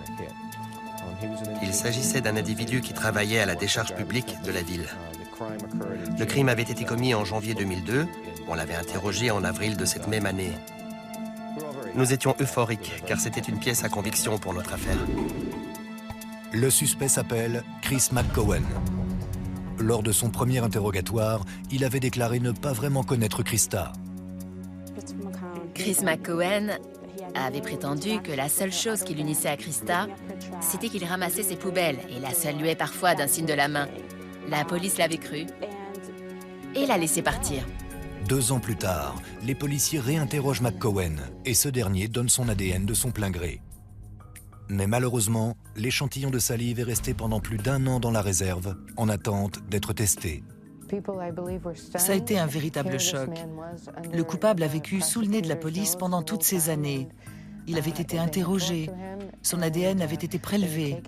Il s'agissait d'un individu qui travaillait à la décharge publique de la ville. Le crime avait été commis en janvier 2002. On l'avait interrogé en avril de cette même année. Nous étions euphoriques, car c'était une pièce à conviction pour notre affaire. Le suspect s'appelle Chris McCowan. Lors de son premier interrogatoire, il avait déclaré ne pas vraiment connaître Christa. Chris McCowan avait prétendu que la seule chose qui l'unissait à Christa, c'était qu'il ramassait ses poubelles et la saluait parfois d'un signe de la main. La police l'avait cru et l'a laissé partir. 2 ans plus tard, les policiers réinterrogent McCowan et ce dernier donne son ADN de son plein gré. Mais malheureusement, l'échantillon de salive est resté pendant plus d'1 an dans la réserve, en attente d'être testé. Ça a été un véritable choc. Le coupable a vécu sous le nez de la police pendant toutes ces années. Il avait été interrogé, son ADN avait été prélevé.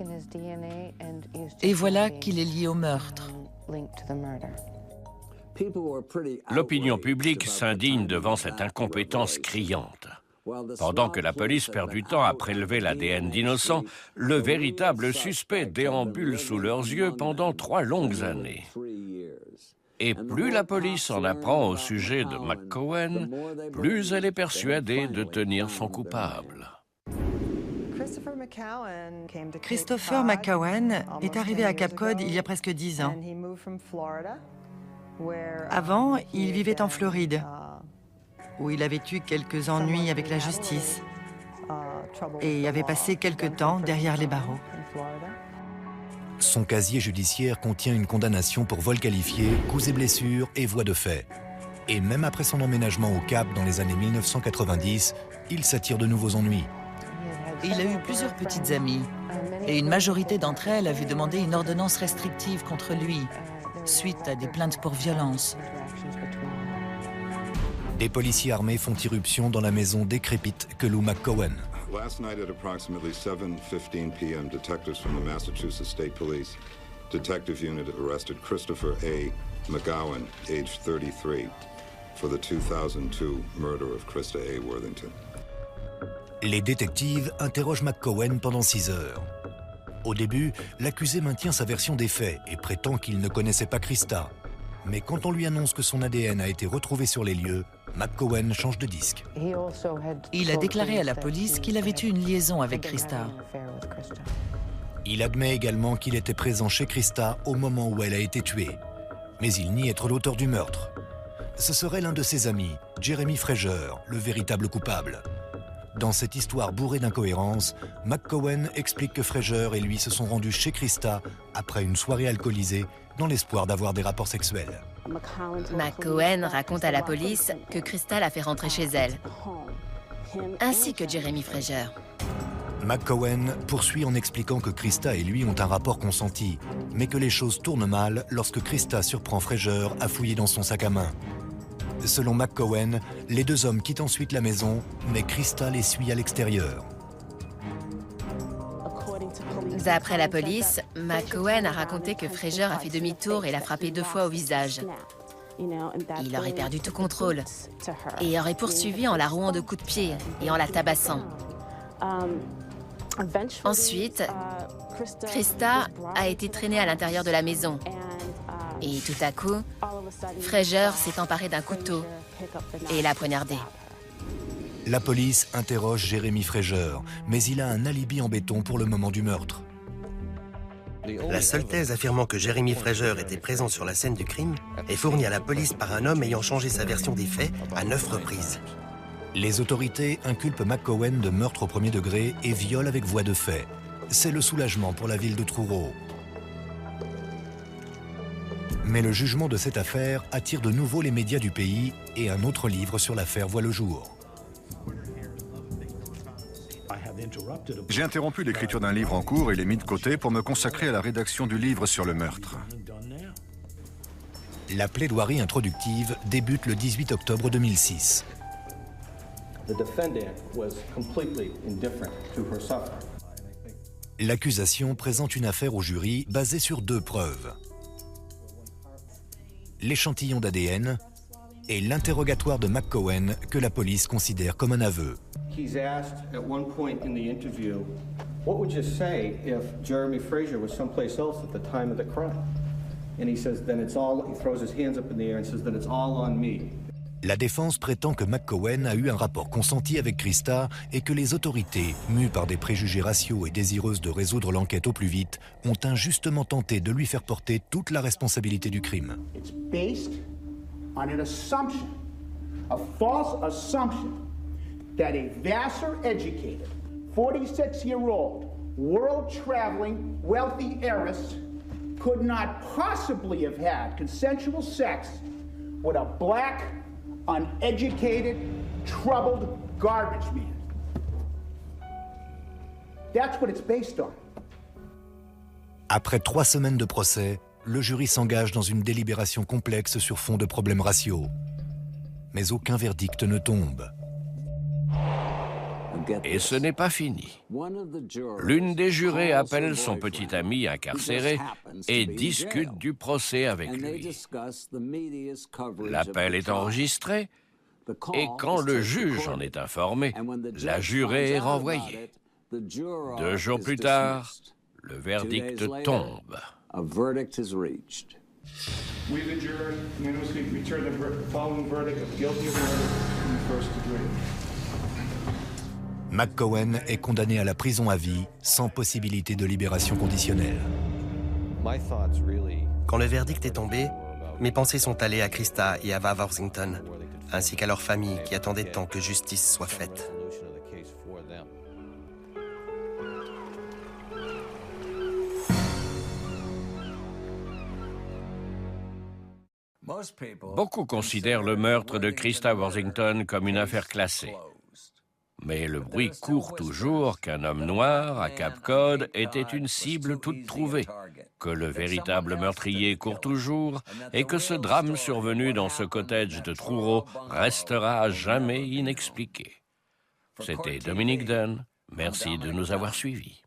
Et voilà qu'il est lié au meurtre. L'opinion publique s'indigne devant cette incompétence criante. Pendant que la police perd du temps à prélever l'ADN d'innocents, le véritable suspect déambule sous leurs yeux pendant 3 longues années. Et plus la police en apprend au sujet de McCowan, plus elle est persuadée de tenir son coupable. Christopher McCowan est arrivé à Cape Cod il y a presque 10 ans. Avant, il vivait en Floride, où il avait eu quelques ennuis avec la justice et avait passé quelque temps derrière les barreaux. Son casier judiciaire contient une condamnation pour vol qualifié, coups et blessures et voies de fait. Et même après son emménagement au Cap dans les années 1990, il s'attire de nouveaux ennuis. Il a eu plusieurs petites amies, et une majorité d'entre elles avaient demandé une ordonnance restrictive contre lui, suite à des plaintes pour violence. Des policiers armés font irruption dans la maison décrépite que loue McCowen. Last night at approximately 7:15 p.m., detectives from the Massachusetts State Police Detective Unit arrested Christopher A. McGowan, age 33, for the 2002 murder of Krista A. Worthington. Les détectives interrogent McCowen pendant 6 heures. Au début, l'accusé maintient sa version des faits et prétend qu'il ne connaissait pas Krista. Mais quand on lui annonce que son ADN a été retrouvé sur les lieux, McCowen change de disque. Il a déclaré à la police qu'il avait eu une liaison avec Krista. Il admet également qu'il était présent chez Krista au moment où elle a été tuée. Mais il nie être l'auteur du meurtre. Ce serait l'un de ses amis, Jeremy Fraser, le véritable coupable. Dans cette histoire bourrée d'incohérences, McCowen explique que Fraser et lui se sont rendus chez Krista après une soirée alcoolisée dans l'espoir d'avoir des rapports sexuels. McCowen raconte à la police que Krista l'a fait rentrer chez elle, ainsi que Jeremy Fraser. McCowen poursuit en expliquant que Krista et lui ont un rapport consenti, mais que les choses tournent mal lorsque Krista surprend Fraser à fouiller dans son sac à main. Selon McCowen, les deux hommes quittent ensuite la maison, mais Krista les suit à l'extérieur. D'après la police, McCowen a raconté que Fraser a fait demi-tour et l'a frappé 2 fois au visage. Il aurait perdu tout contrôle et aurait poursuivi en la rouant de coups de pied et en la tabassant. Ensuite, Krista a été traînée à l'intérieur de la maison. Et tout à coup, Fraser s'est emparé d'un couteau et l'a poignardé. La police interroge Jeremy Fraser, mais il a un alibi en béton pour le moment du meurtre. La seule thèse affirmant que Jeremy Fraser était présent sur la scène du crime est fournie à la police par un homme ayant changé sa version des faits à 9 reprises. Les autorités inculpent McCowen de meurtre au premier degré et viol avec voie de fait. C'est le soulagement pour la ville de Truro. Mais le jugement de cette affaire attire de nouveau les médias du pays et un autre livre sur l'affaire voit le jour. J'ai interrompu l'écriture d'un livre en cours et l'ai mis de côté pour me consacrer à la rédaction du livre sur le meurtre. La plaidoirie introductive débute le 18 octobre 2006. L'accusation présente une affaire au jury basée sur 2 preuves. L'échantillon d'ADN et l'interrogatoire de McCowen que la police considère comme un aveu. He's asked at one point in the interview, what would you say if Jeremy Fraser was someplace else at the time of the crime? And he says, then it's all, he throws his hands up in the air and says, then it's all on me. La défense prétend que McCowen a eu un rapport consenti avec Krista et que les autorités, mues par des préjugés raciaux et désireuses de résoudre l'enquête au plus vite, ont injustement tenté de lui faire porter toute la responsabilité du crime. It's based on an assumption, a false assumption, that a Vassar-educated, 46-year-old, world-traveling, wealthy heiress could not possibly have had consensual sex with a black, uneducated, troubled garbage man. That's what it's based on. Après 3 semaines de procès, le jury s'engage dans une délibération complexe sur fond de problèmes raciaux. Mais aucun verdict ne tombe. Et ce n'est pas fini. L'une des jurées appelle son petit ami incarcéré et discute du procès avec lui. L'appel est enregistré et quand le juge en est informé, la jurée est renvoyée. 2 jours plus tard, le verdict tombe. We, the jury, unanimously return the following verdict of guilty of murder in the first degree. McCowen est condamné à la prison à vie, sans possibilité de libération conditionnelle. Quand le verdict est tombé, mes pensées sont allées à Krista et à Ava Worthington, ainsi qu'à leur famille qui attendaient tant que justice soit faite. Beaucoup considèrent le meurtre de Christa Worthington comme une affaire classée. Mais le bruit court toujours qu'un homme noir à Cape Cod était une cible toute trouvée, que le véritable meurtrier court toujours et que ce drame survenu dans ce cottage de Truro restera à jamais inexpliqué. C'était Dominique Dunn. Merci de nous avoir suivis.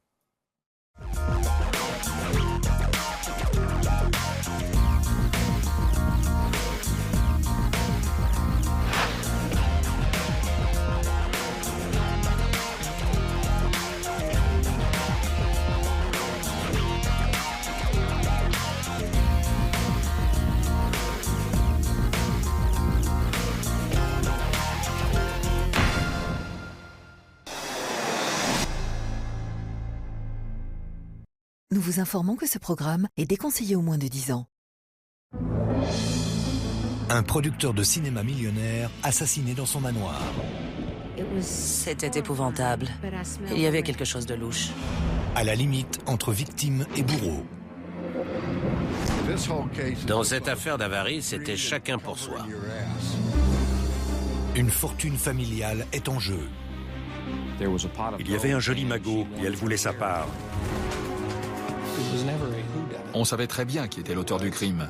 Nous vous informons que ce programme est déconseillé aux moins de 10 ans. Un producteur de cinéma millionnaire assassiné dans son manoir. C'était épouvantable. Il y avait quelque chose de louche. À la limite entre victime et bourreau. Dans cette affaire d'avarie, c'était chacun pour soi. Une fortune familiale est en jeu. Il y avait un joli magot et elle voulait sa part. On savait très bien qui était l'auteur du crime.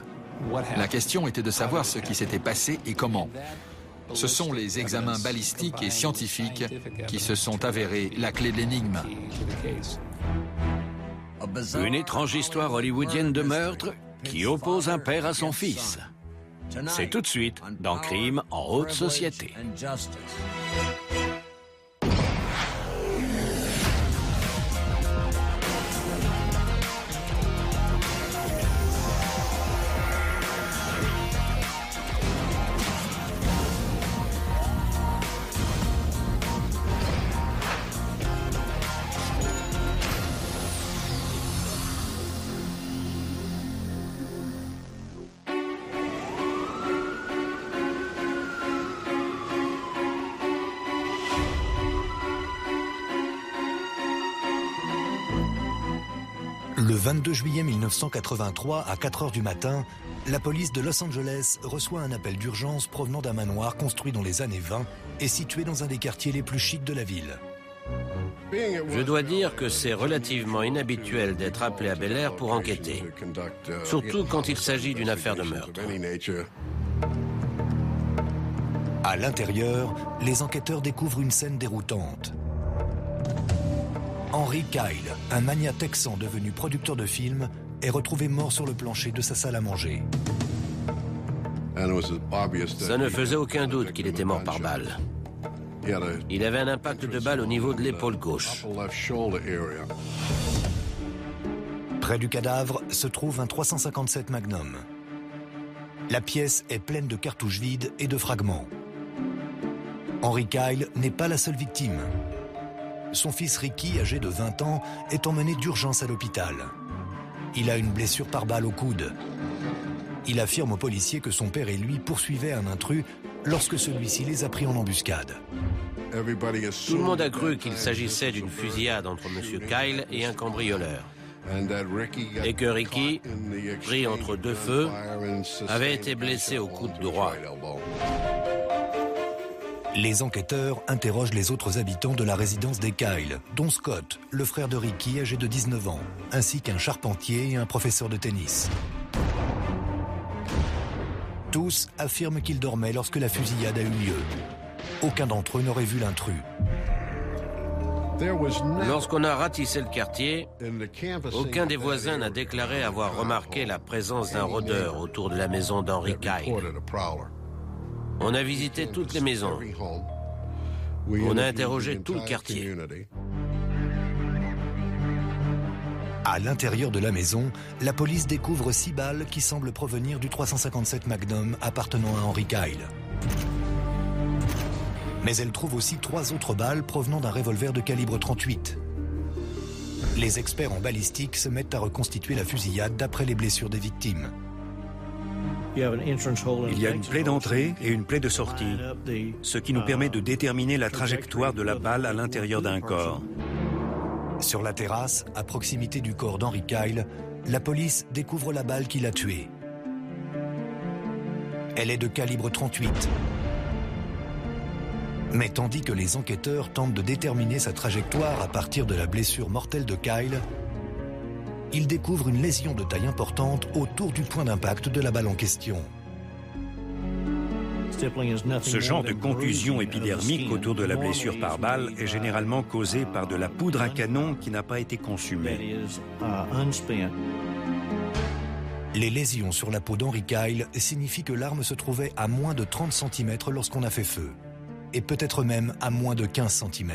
La question était de savoir ce qui s'était passé et comment. Ce sont les examens balistiques et scientifiques qui se sont avérés la clé de l'énigme. Une étrange histoire hollywoodienne de meurtre qui oppose un père à son fils. C'est tout de suite dans Crime en haute société. Le 22 juillet 1983, à 4 heures du matin, la police de Los Angeles reçoit un appel d'urgence provenant d'un manoir construit dans les années 20 et situé dans un des quartiers les plus chics de la ville. Je dois dire que c'est relativement inhabituel d'être appelé à Bel Air pour enquêter, surtout quand il s'agit d'une affaire de meurtre. À l'intérieur, les enquêteurs découvrent une scène déroutante. Henry Kyle, un magnat texan devenu producteur de films, est retrouvé mort sur le plancher de sa salle à manger. Ça ne faisait aucun doute qu'il était mort par balle. Il avait un impact de balle au niveau de l'épaule gauche. Près du cadavre se trouve un 357 Magnum. La pièce est pleine de cartouches vides et de fragments. Henry Kyle n'est pas la seule victime. Son fils Ricky, âgé de 20 ans, est emmené d'urgence à l'hôpital. Il a une blessure par balle au coude. Il affirme aux policiers que son père et lui poursuivaient un intrus lorsque celui-ci les a pris en embuscade. Tout le monde a cru qu'il s'agissait d'une fusillade entre M. Kyle et un cambrioleur. Et que Ricky, pris entre deux feux, avait été blessé au coude droit. Les enquêteurs interrogent les autres habitants de la résidence des Kyle, dont Scott, le frère de Ricky, âgé de 19 ans, ainsi qu'un charpentier et un professeur de tennis. Tous affirment qu'ils dormaient lorsque la fusillade a eu lieu. Aucun d'entre eux n'aurait vu l'intrus. Lorsqu'on a ratissé le quartier, aucun des voisins n'a déclaré avoir remarqué la présence d'un rôdeur autour de la maison d'Henry Kyle. On a visité toutes les maisons. On a interrogé tout le quartier. À l'intérieur de la maison, la police découvre 6 balles qui semblent provenir du 357 Magnum appartenant à Henry Kyle. Mais elle trouve aussi 3 autres balles provenant d'un revolver de calibre 38. Les experts en balistique se mettent à reconstituer la fusillade d'après les blessures des victimes. Il y a une plaie d'entrée et une plaie de sortie, ce qui nous permet de déterminer la trajectoire de la balle à l'intérieur d'un corps. Sur la terrasse, à proximité du corps d'Henry Kyle, la police découvre la balle qui l'a tué. Elle est de calibre 38. Mais tandis que les enquêteurs tentent de déterminer sa trajectoire à partir de la blessure mortelle de Kyle, ils découvrent une lésion de taille importante autour du point d'impact de la balle en question. Ce genre de contusion épidermique autour de la blessure par balle est généralement causé par de la poudre à canon qui n'a pas été consumée. Les lésions sur la peau d'Henry Kyle signifient que l'arme se trouvait à moins de 30 cm lorsqu'on a fait feu, et peut-être même à moins de 15 cm.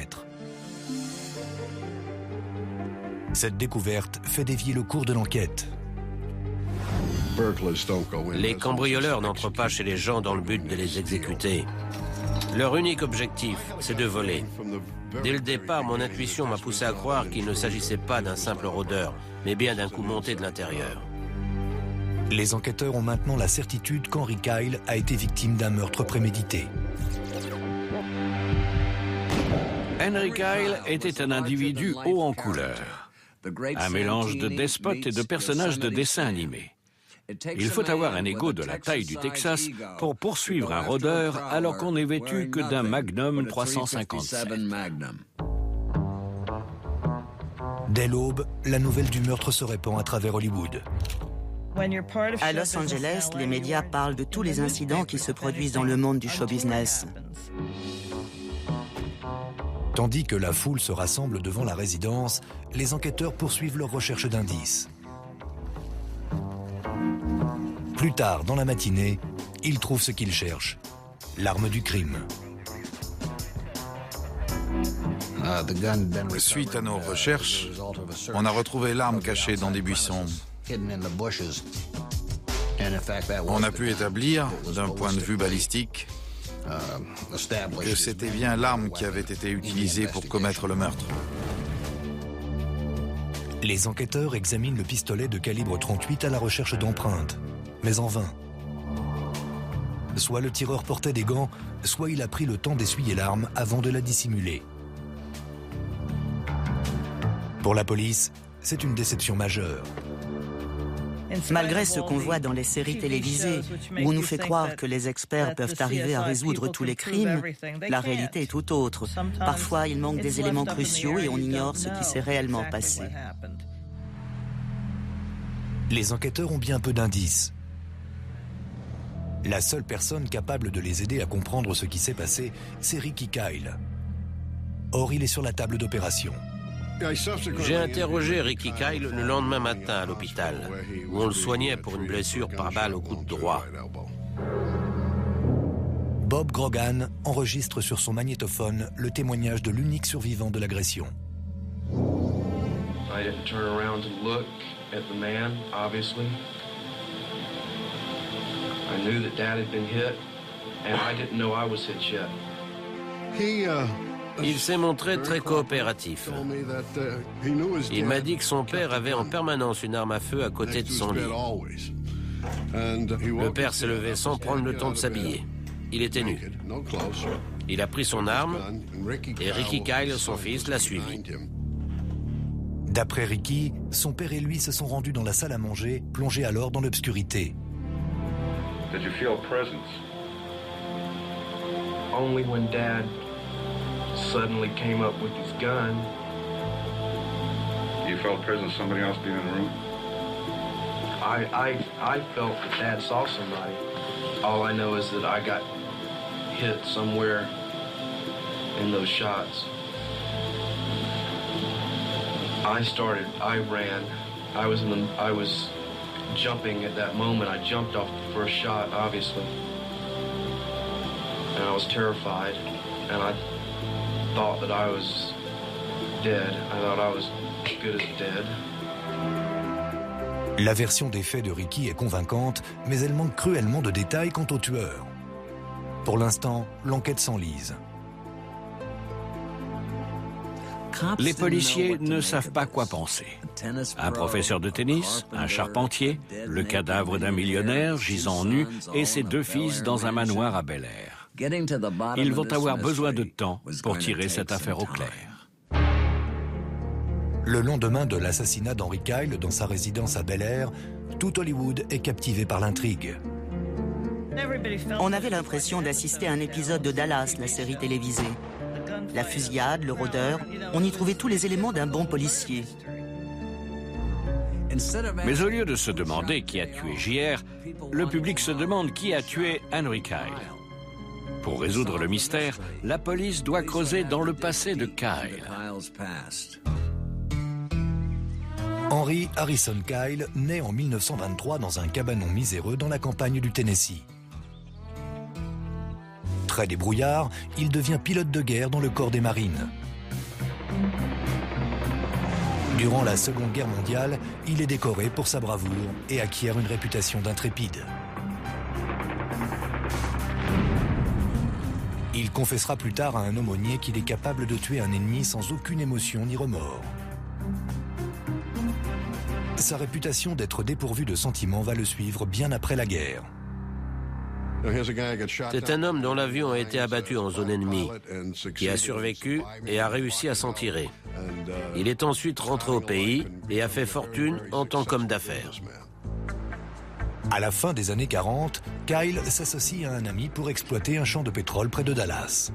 Cette découverte fait dévier le cours de l'enquête. Les cambrioleurs n'entrent pas chez les gens dans le but de les exécuter. Leur unique objectif, c'est de voler. Dès le départ, mon intuition m'a poussé à croire qu'il ne s'agissait pas d'un simple rôdeur, mais bien d'un coup monté de l'intérieur. Les enquêteurs ont maintenant la certitude qu'Henry Kyle a été victime d'un meurtre prémédité. Henry Kyle était un individu haut en couleur. Un mélange de despote et de personnage de dessin animé. Il faut avoir un ego de la taille du Texas pour poursuivre un rôdeur alors qu'on n'est vêtu que d'un Magnum 357. Dès l'aube, la nouvelle du meurtre se répand à travers Hollywood. À Los Angeles, les médias parlent de tous les incidents qui se produisent dans le monde du show business. Tandis que la foule se rassemble devant la résidence, les enquêteurs poursuivent leur recherche d'indices. Plus tard dans la matinée, ils trouvent ce qu'ils cherchent, l'arme du crime. Suite à nos recherches, on a retrouvé l'arme cachée dans des buissons. On a pu établir, d'un point de vue balistique, que c'était bien l'arme qui avait été utilisée pour commettre le meurtre. Les enquêteurs examinent le pistolet de calibre 38 à la recherche d'empreintes, mais en vain. Soit le tireur portait des gants, soit il a pris le temps d'essuyer l'arme avant de la dissimuler. Pour la police, c'est une déception majeure. Malgré ce qu'on voit dans les séries télévisées, où on nous fait croire que les experts peuvent arriver à résoudre tous les crimes, la réalité est tout autre. Parfois, il manque des éléments cruciaux et on ignore ce qui s'est réellement passé. Les enquêteurs ont bien peu d'indices. La seule personne capable de les aider à comprendre ce qui s'est passé, c'est Ricky Kyle. Or, il est sur la table d'opération. J'ai interrogé Ricky Kyle le lendemain matin à l'hôpital, où on le soignait pour une blessure par balle au coude droit. Bob Grogan enregistre sur son magnétophone le témoignage de l'unique survivant de l'agression. I didn't turn around to look at the man, obviously. I knew that Dad had been hit, and I didn't know I was hit yet. Il s'est montré très coopératif. Il m'a dit que son père avait en permanence une arme à feu à côté de son lit. Le père s'est levé sans prendre le temps de s'habiller. Il était nu. Il a pris son arme et Ricky Kyle, son fils, l'a suivi. D'après Ricky, son père et lui se sont rendus dans la salle à manger, plongés alors dans l'obscurité. Did you feel a presence? Only when Dad suddenly came up with his gun. You felt a presence of somebody else being in the room? I felt that Dad saw somebody. All I know is that I got hit somewhere in those shots. I ran. I was jumping at that moment. I jumped off the first shot, obviously. And I was terrified. And I thought that I was dead. I thought I was as good as dead. La version des faits de Ricky est convaincante, mais elle manque cruellement de détails quant au tueur. Pour l'instant, l'enquête s'enlise. Les policiers ne savent pas quoi penser. Un professeur de tennis, un charpentier, le cadavre d'un millionnaire gisant nu et ses deux fils dans un manoir à Bel Air. Ils vont avoir besoin de temps pour tirer cette affaire au clair. Le lendemain de l'assassinat d'Henry Kyle dans sa résidence à Bel Air, tout Hollywood est captivé par l'intrigue. On avait l'impression d'assister à un épisode de Dallas, la série télévisée. La fusillade, le rôdeur, on y trouvait tous les éléments d'un bon policier. Mais au lieu de se demander qui a tué JR, le public se demande qui a tué Henry Kyle. Pour résoudre le mystère, la police doit creuser dans le passé de Kyle. Henry Harrison Kyle naît en 1923 dans un cabanon miséreux dans la campagne du Tennessee. Très débrouillard, il devient pilote de guerre dans le corps des marines. Durant la Seconde Guerre mondiale, il est décoré pour sa bravoure et acquiert une réputation d'intrépide. Il confessera plus tard à un aumônier qu'il est capable de tuer un ennemi sans aucune émotion ni remords. Sa réputation d'être dépourvu de sentiments va le suivre bien après la guerre. C'est un homme dont l'avion a été abattu en zone ennemie, qui a survécu et a réussi à s'en tirer. Il est ensuite rentré au pays et a fait fortune en tant qu'homme d'affaires. À la fin des années 40, Kyle s'associe à un ami pour exploiter un champ de pétrole près de Dallas.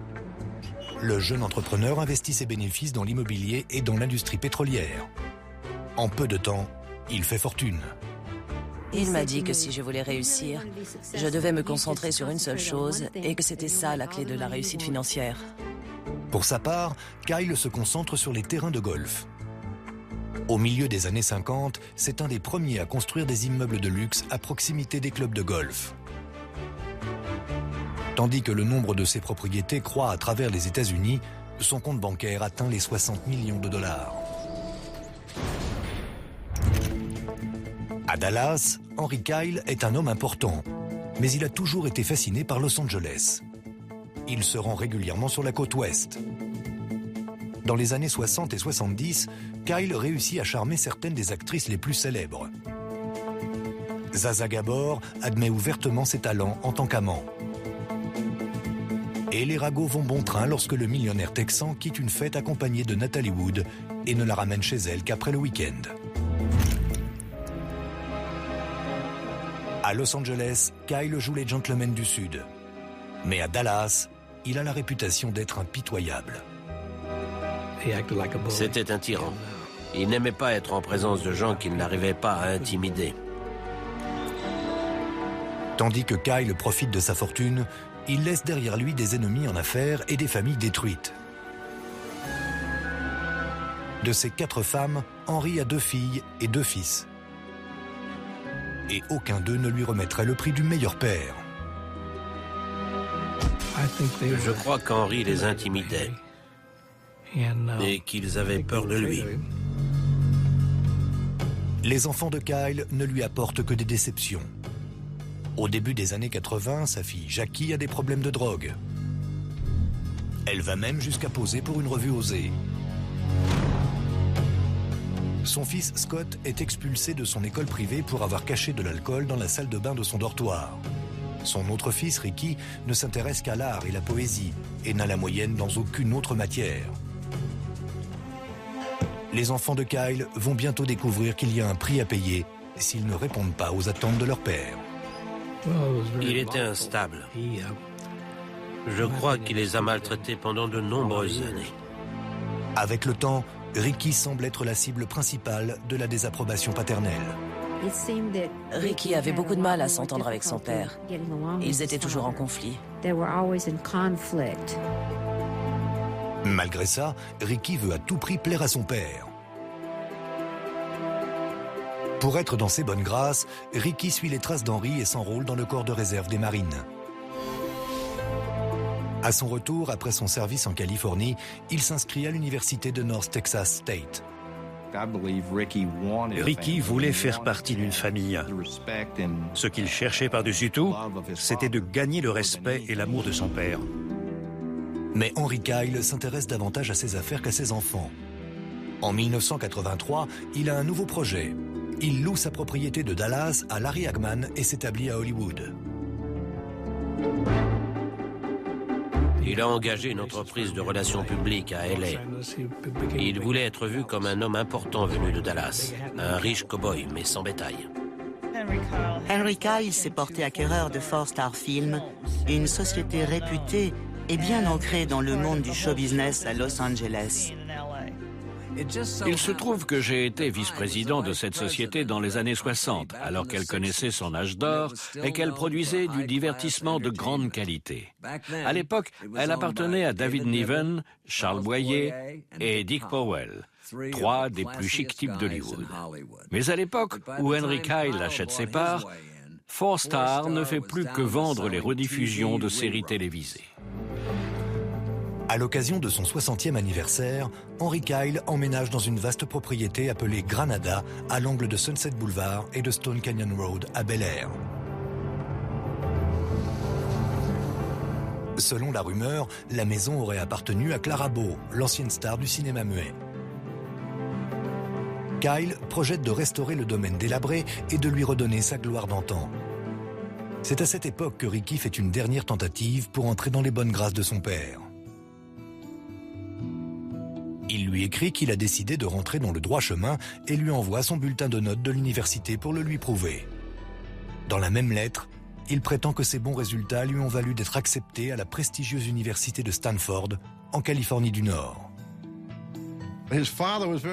Le jeune entrepreneur investit ses bénéfices dans l'immobilier et dans l'industrie pétrolière. En peu de temps, il fait fortune. Il m'a dit que si je voulais réussir, je devais me concentrer sur une seule chose et que c'était ça la clé de la réussite financière. Pour sa part, Kyle se concentre sur les terrains de golf. Au milieu des années 50, c'est un des premiers à construire des immeubles de luxe à proximité des clubs de golf. Tandis que le nombre de ses propriétés croît à travers les États-Unis, son compte bancaire atteint les 60 millions de dollars. À Dallas, Henry Kyle est un homme important, mais il a toujours été fasciné par Los Angeles. Il se rend régulièrement sur la côte ouest. Dans les années 60 et 70, Kyle réussit à charmer certaines des actrices les plus célèbres. Zaza Gabor admet ouvertement ses talents en tant qu'amant. Et les ragots vont bon train lorsque le millionnaire texan quitte une fête accompagné de Natalie Wood et ne la ramène chez elle qu'après le week-end. À Los Angeles, Kyle joue les gentlemen du Sud. Mais à Dallas, il a la réputation d'être impitoyable. C'était un tyran. Il n'aimait pas être en présence de gens qu'il n'arrivait pas à intimider. Tandis que Kyle profite de sa fortune, il laisse derrière lui des ennemis en affaires et des familles détruites. De ses 4 femmes, Henry a 2 filles et 2 fils. Et aucun d'eux ne lui remettrait le prix du meilleur père. Je crois qu'Henry les intimidait et qu'ils avaient peur de lui. Les enfants de Kyle ne lui apportent que des déceptions. Au début des années 80, sa fille Jackie a des problèmes de drogue. Elle va même jusqu'à poser pour une revue Osée. Son fils Scott est expulsé de son école privée pour avoir caché de l'alcool dans la salle de bain de son dortoir. Son autre fils, Ricky, ne s'intéresse qu'à l'art et la poésie et n'a la moyenne dans aucune autre matière. Les enfants de Kyle vont bientôt découvrir qu'il y a un prix à payer s'ils ne répondent pas aux attentes de leur père. Il était instable. Je crois qu'il les a maltraités pendant de nombreuses années. Avec le temps, Ricky semble être la cible principale de la désapprobation paternelle. Ricky avait beaucoup de mal à s'entendre avec son père. Ils étaient toujours en conflit. Malgré ça, Ricky veut à tout prix plaire à son père. Pour être dans ses bonnes grâces, Ricky suit les traces d'Henry et s'enrôle dans le corps de réserve des marines. À son retour, après son service en Californie, il s'inscrit à l'université de North Texas State. Ricky voulait faire partie d'une famille. Ce qu'il cherchait par-dessus tout, c'était de gagner le respect et l'amour de son père. Mais Henry Kyle s'intéresse davantage à ses affaires qu'à ses enfants. En 1983, il a un nouveau projet. Il loue sa propriété de Dallas à Larry Hagman et s'établit à Hollywood. Il a engagé une entreprise de relations publiques à LA. Il voulait être vu comme un homme important venu de Dallas, un riche cow-boy mais sans bétail. Henry Kyle s'est porté acquéreur de 4-Star Film, une société réputée et bien ancrée dans le monde du show business à Los Angeles. Il se trouve que j'ai été vice-président de cette société dans les années 60, alors qu'elle connaissait son âge d'or et qu'elle produisait du divertissement de grande qualité. À l'époque, elle appartenait à David Niven, Charles Boyer et Dick Powell, trois des plus chics types d'Hollywood. Mais à l'époque où Henry Kyle achète ses parts, 4-Star ne fait plus que vendre les rediffusions de séries télévisées. À l'occasion de son 60e anniversaire, Henry Kyle emménage dans une vaste propriété appelée Granada, à l'angle de Sunset Boulevard et de Stone Canyon Road à Bel Air. Selon la rumeur, la maison aurait appartenu à Clara Bow, l'ancienne star du cinéma muet. Kyle projette de restaurer le domaine délabré et de lui redonner sa gloire d'antan. C'est à cette époque que Ricky fait une dernière tentative pour entrer dans les bonnes grâces de son père. Il lui écrit qu'il a décidé de rentrer dans le droit chemin et lui envoie son bulletin de notes de l'université pour le lui prouver. Dans la même lettre, il prétend que ses bons résultats lui ont valu d'être accepté à la prestigieuse université de Stanford, en Californie du Nord.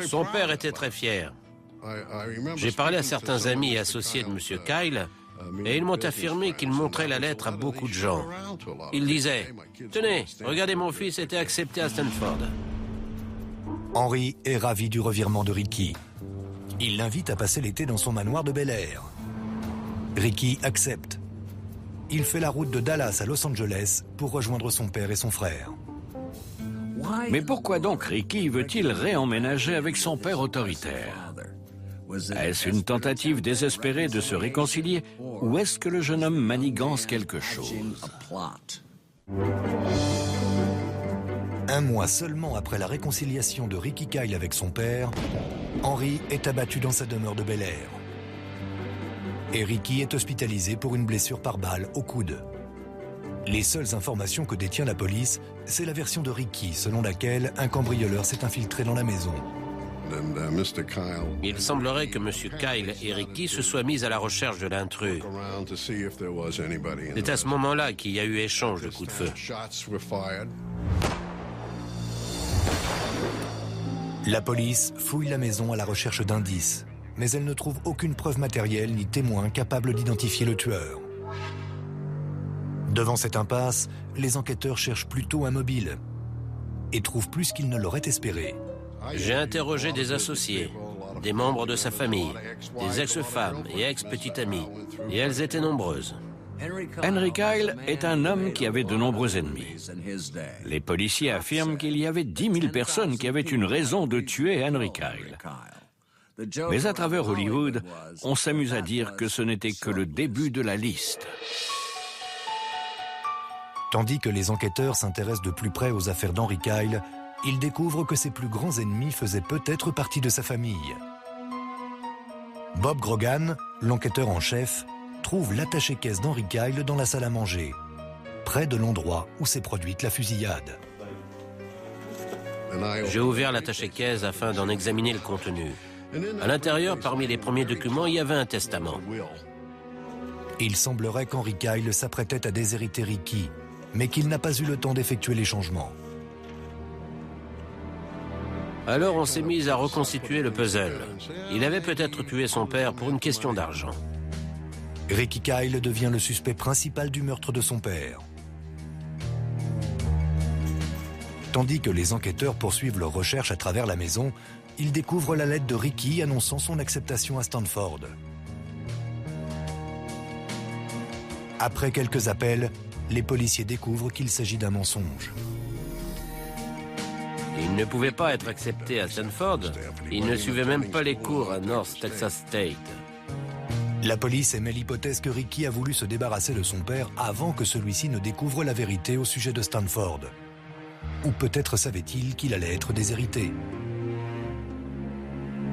Son père était très fier. J'ai parlé à certains amis et associés de M. Kyle et ils m'ont affirmé qu'il montrait la lettre à beaucoup de gens. Il disait « Tenez, regardez, mon fils était accepté à Stanford ». Henry est ravi du revirement de Ricky. Il l'invite à passer l'été dans son manoir de Bel Air. Ricky accepte. Il fait la route de Dallas à Los Angeles pour rejoindre son père et son frère. Mais pourquoi donc Ricky veut-il réemménager avec son père autoritaire? Est-ce une tentative désespérée de se réconcilier ou est-ce que le jeune homme manigance quelque chose? Un mois seulement après la réconciliation de Ricky Kyle avec son père, Henry est abattu dans sa demeure de Bel Air. Et Ricky est hospitalisé pour une blessure par balle au coude. Les seules informations que détient la police, c'est la version de Ricky, selon laquelle un cambrioleur s'est infiltré dans la maison. Il semblerait que M. Kyle et Ricky se soient mis à la recherche de l'intrus. C'est à ce moment-là qu'il y a eu échange de coups de feu. La police fouille la maison à la recherche d'indices, mais elle ne trouve aucune preuve matérielle ni témoin capable d'identifier le tueur. Devant cette impasse, les enquêteurs cherchent plutôt un mobile et trouvent plus qu'ils ne l'auraient espéré. J'ai interrogé des associés, des membres de sa famille, des ex-femmes et ex-petites amies, et elles étaient nombreuses. Henry Kyle est un homme qui avait de nombreux ennemis. Les policiers affirment qu'il y avait 10 000 personnes qui avaient une raison de tuer Henry Kyle. Mais à travers Hollywood, on s'amuse à dire que ce n'était que le début de la liste. Tandis que les enquêteurs s'intéressent de plus près aux affaires d'Henry Kyle, ils découvrent que ses plus grands ennemis faisaient peut-être partie de sa famille. Bob Grogan, l'enquêteur en chef, trouve l'attaché-caisse d'Henry Kyle dans la salle à manger, près de l'endroit où s'est produite la fusillade. J'ai ouvert l'attaché-caisse afin d'en examiner le contenu. À l'intérieur, parmi les premiers documents, il y avait un testament. Il semblerait qu'Henry Kyle s'apprêtait à déshériter Ricky, mais qu'il n'a pas eu le temps d'effectuer les changements. Alors on s'est mis à reconstituer le puzzle. Il avait peut-être tué son père pour une question d'argent. Ricky Kyle devient le suspect principal du meurtre de son père. Tandis que les enquêteurs poursuivent leurs recherches à travers la maison, ils découvrent la lettre de Ricky annonçant son acceptation à Stanford. Après quelques appels, les policiers découvrent qu'il s'agit d'un mensonge. Il ne pouvait pas être accepté à Stanford. Il ne suivait même pas les cours à North Texas State. La police émet l'hypothèse que Ricky a voulu se débarrasser de son père avant que celui-ci ne découvre la vérité au sujet de Stanford. Ou peut-être savait-il qu'il allait être déshérité.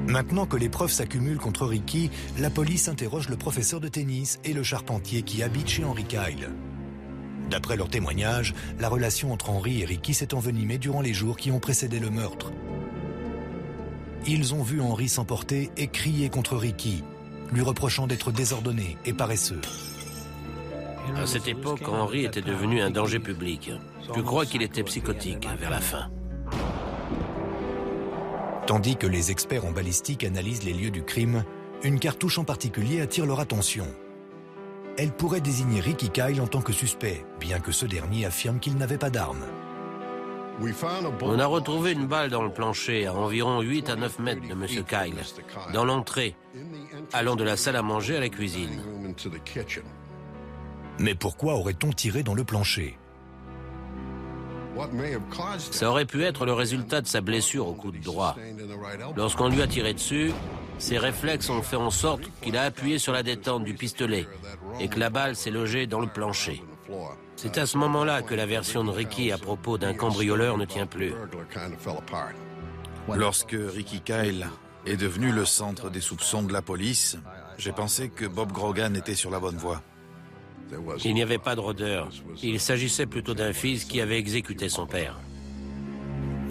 Maintenant que les preuves s'accumulent contre Ricky, la police interroge le professeur de tennis et le charpentier qui habitent chez Henry Kyle. D'après leurs témoignages, la relation entre Henry et Ricky s'est envenimée durant les jours qui ont précédé le meurtre. Ils ont vu Henry s'emporter et crier contre Ricky, lui reprochant d'être désordonné et paresseux. À cette époque, Henry était devenu un danger public. Je crois qu'il était psychotique vers la fin. Tandis que les experts en balistique analysent les lieux du crime, une cartouche en particulier attire leur attention. Elle pourrait désigner Ricky Kyle en tant que suspect, bien que ce dernier affirme qu'il n'avait pas d'arme. On a retrouvé une balle dans le plancher à environ 8 à 9 mètres de M. Kyle, dans l'entrée, allant de la salle à manger à la cuisine. Mais pourquoi aurait-on tiré dans le plancher? Ça aurait pu être le résultat de sa blessure au coude droit. Lorsqu'on lui a tiré dessus, ses réflexes ont fait en sorte qu'il a appuyé sur la détente du pistolet et que la balle s'est logée dans le plancher. C'est à ce moment-là que la version de Ricky à propos d'un cambrioleur ne tient plus. Lorsque Ricky Kyle est devenu le centre des soupçons de la police, j'ai pensé que Bob Grogan était sur la bonne voie. Il n'y avait pas de rôdeur. Il s'agissait plutôt d'un fils qui avait exécuté son père.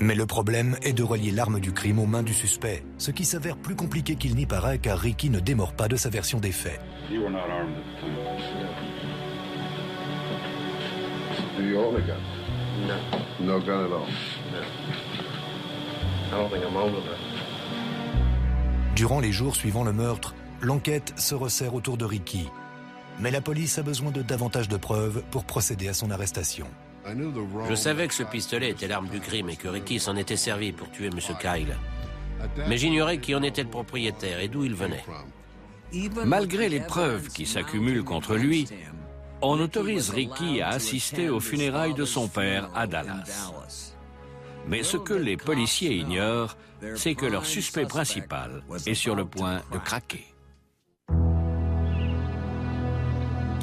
Mais le problème est de relier l'arme du crime aux mains du suspect, ce qui s'avère plus compliqué qu'il n'y paraît car Ricky ne démord pas de sa version des faits. Do you own a gun? No. No gun at all? No. I don't think I'm old enough. Durant les jours suivant le meurtre, l'enquête se resserre autour de Ricky. Mais la police a besoin de davantage de preuves pour procéder à son arrestation. Je savais que ce pistolet était l'arme du crime et que Ricky s'en était servi pour tuer M. Kyle. Mais j'ignorais qui en était le propriétaire et d'où il venait. Malgré les preuves qui s'accumulent contre lui, on autorise Ricky à assister aux funérailles de son père à Dallas. Mais ce que les policiers ignorent, c'est que leur suspect principal est sur le point de craquer.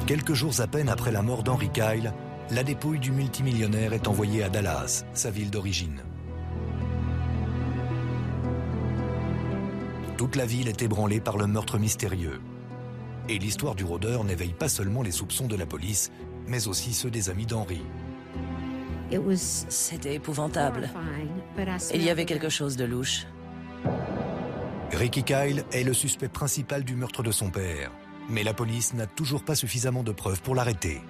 Quelques jours à peine après la mort d'Henry Kyle, la dépouille du multimillionnaire est envoyée à Dallas, sa ville d'origine. Toute la ville est ébranlée par le meurtre mystérieux. Et l'histoire du rôdeur n'éveille pas seulement les soupçons de la police, mais aussi ceux des amis d'Henry. C'était épouvantable. Il y avait quelque chose de louche. Ricky Kyle est le suspect principal du meurtre de son père. Mais la police n'a toujours pas suffisamment de preuves pour l'arrêter.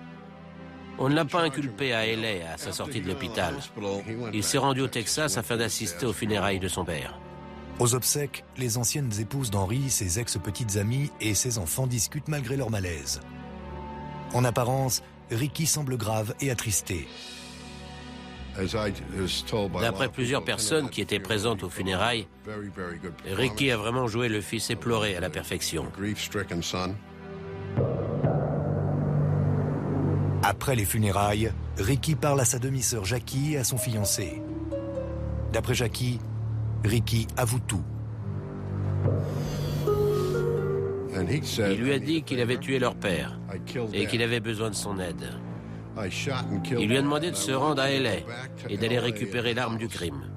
On ne l'a pas inculpé à LA à sa sortie de l'hôpital. Il s'est rendu au Texas afin d'assister aux funérailles de son père. Aux obsèques, les anciennes épouses d'Henry, ses ex-petites amies et ses enfants discutent malgré leur malaise. En apparence, Ricky semble grave et attristé. D'après plusieurs personnes qui étaient présentes aux funérailles, Ricky a vraiment joué le fils éploré à la perfection. Après les funérailles, Ricky parle à sa demi-sœur Jackie et à son fiancé. D'après Jackie, Ricky avoue tout. Il lui a dit qu'il avait tué leur père et qu'il avait besoin de son aide. Il lui a demandé de se rendre à LA et d'aller récupérer l'arme du crime.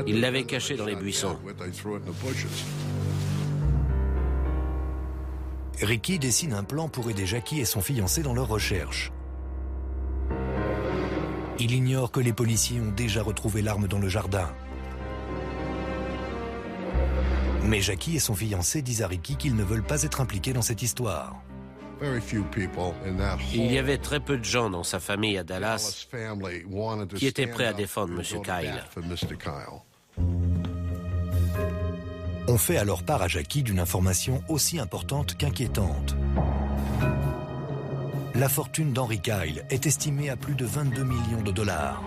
Il l'avait cachée dans les buissons. Ricky dessine un plan pour aider Jackie et son fiancé dans leurs recherches. Il ignore que les policiers ont déjà retrouvé l'arme dans le jardin. Mais Jackie et son fiancé disent à Ricky qu'ils ne veulent pas être impliqués dans cette histoire. Il y avait très peu de gens dans sa famille à Dallas qui étaient prêts à défendre M. Kyle. On fait alors part à Jackie d'une information aussi importante qu'inquiétante. La fortune d'Henry Kyle est estimée à plus de 22 millions de dollars.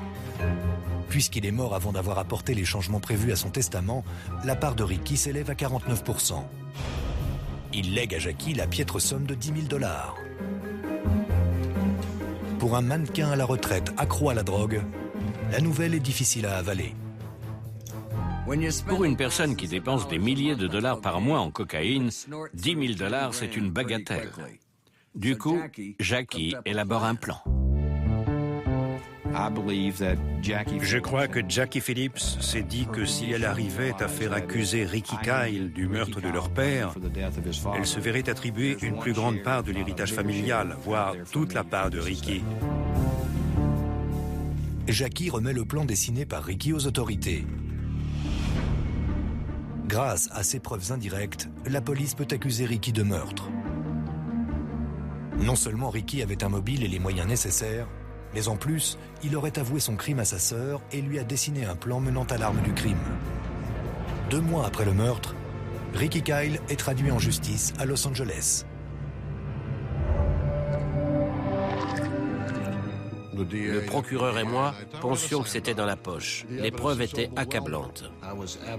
Puisqu'il est mort avant d'avoir apporté les changements prévus à son testament, la part de Ricky s'élève à 49%. Il lègue à Jackie la piètre somme de 10 000 dollars. Pour un mannequin à la retraite accro à la drogue, la nouvelle est difficile à avaler. Pour une personne qui dépense des milliers de dollars par mois en cocaïne, 10 000 dollars, c'est une bagatelle. Du coup, Jackie élabore un plan. Je crois que Jackie Phillips s'est dit que si elle arrivait à faire accuser Ricky Kyle du meurtre de leur père, elle se verrait attribuer une plus grande part de l'héritage familial, voire toute la part de Ricky. Jackie remet le plan dessiné par Ricky aux autorités. Grâce à ces preuves indirectes, la police peut accuser Ricky de meurtre. Non seulement Ricky avait un mobile et les moyens nécessaires, mais en plus, il aurait avoué son crime à sa sœur et lui a dessiné un plan menant à l'arme du crime. 2 mois après le meurtre, Ricky Kyle est traduit en justice à Los Angeles. Le procureur et moi pensions que c'était dans la poche. Les preuves étaient accablantes.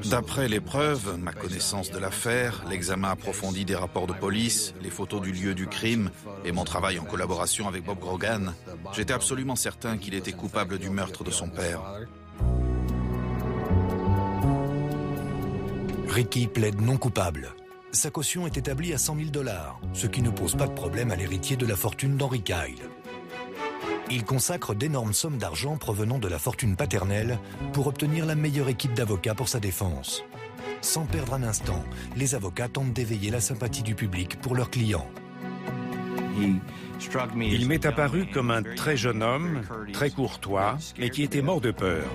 D'après les preuves, ma connaissance de l'affaire, l'examen approfondi des rapports de police, les photos du lieu du crime et mon travail en collaboration avec Bob Grogan, j'étais absolument certain qu'il était coupable du meurtre de son père. Ricky plaide non coupable. Sa caution est établie à $100 000, ce qui ne pose pas de problème à l'héritier de la fortune d'Henry Kyle. Il consacre d'énormes sommes d'argent provenant de la fortune paternelle pour obtenir la meilleure équipe d'avocats pour sa défense. Sans perdre un instant, les avocats tentent d'éveiller la sympathie du public pour leurs clients. Il m'est apparu comme un très jeune homme, très courtois, mais qui était mort de peur.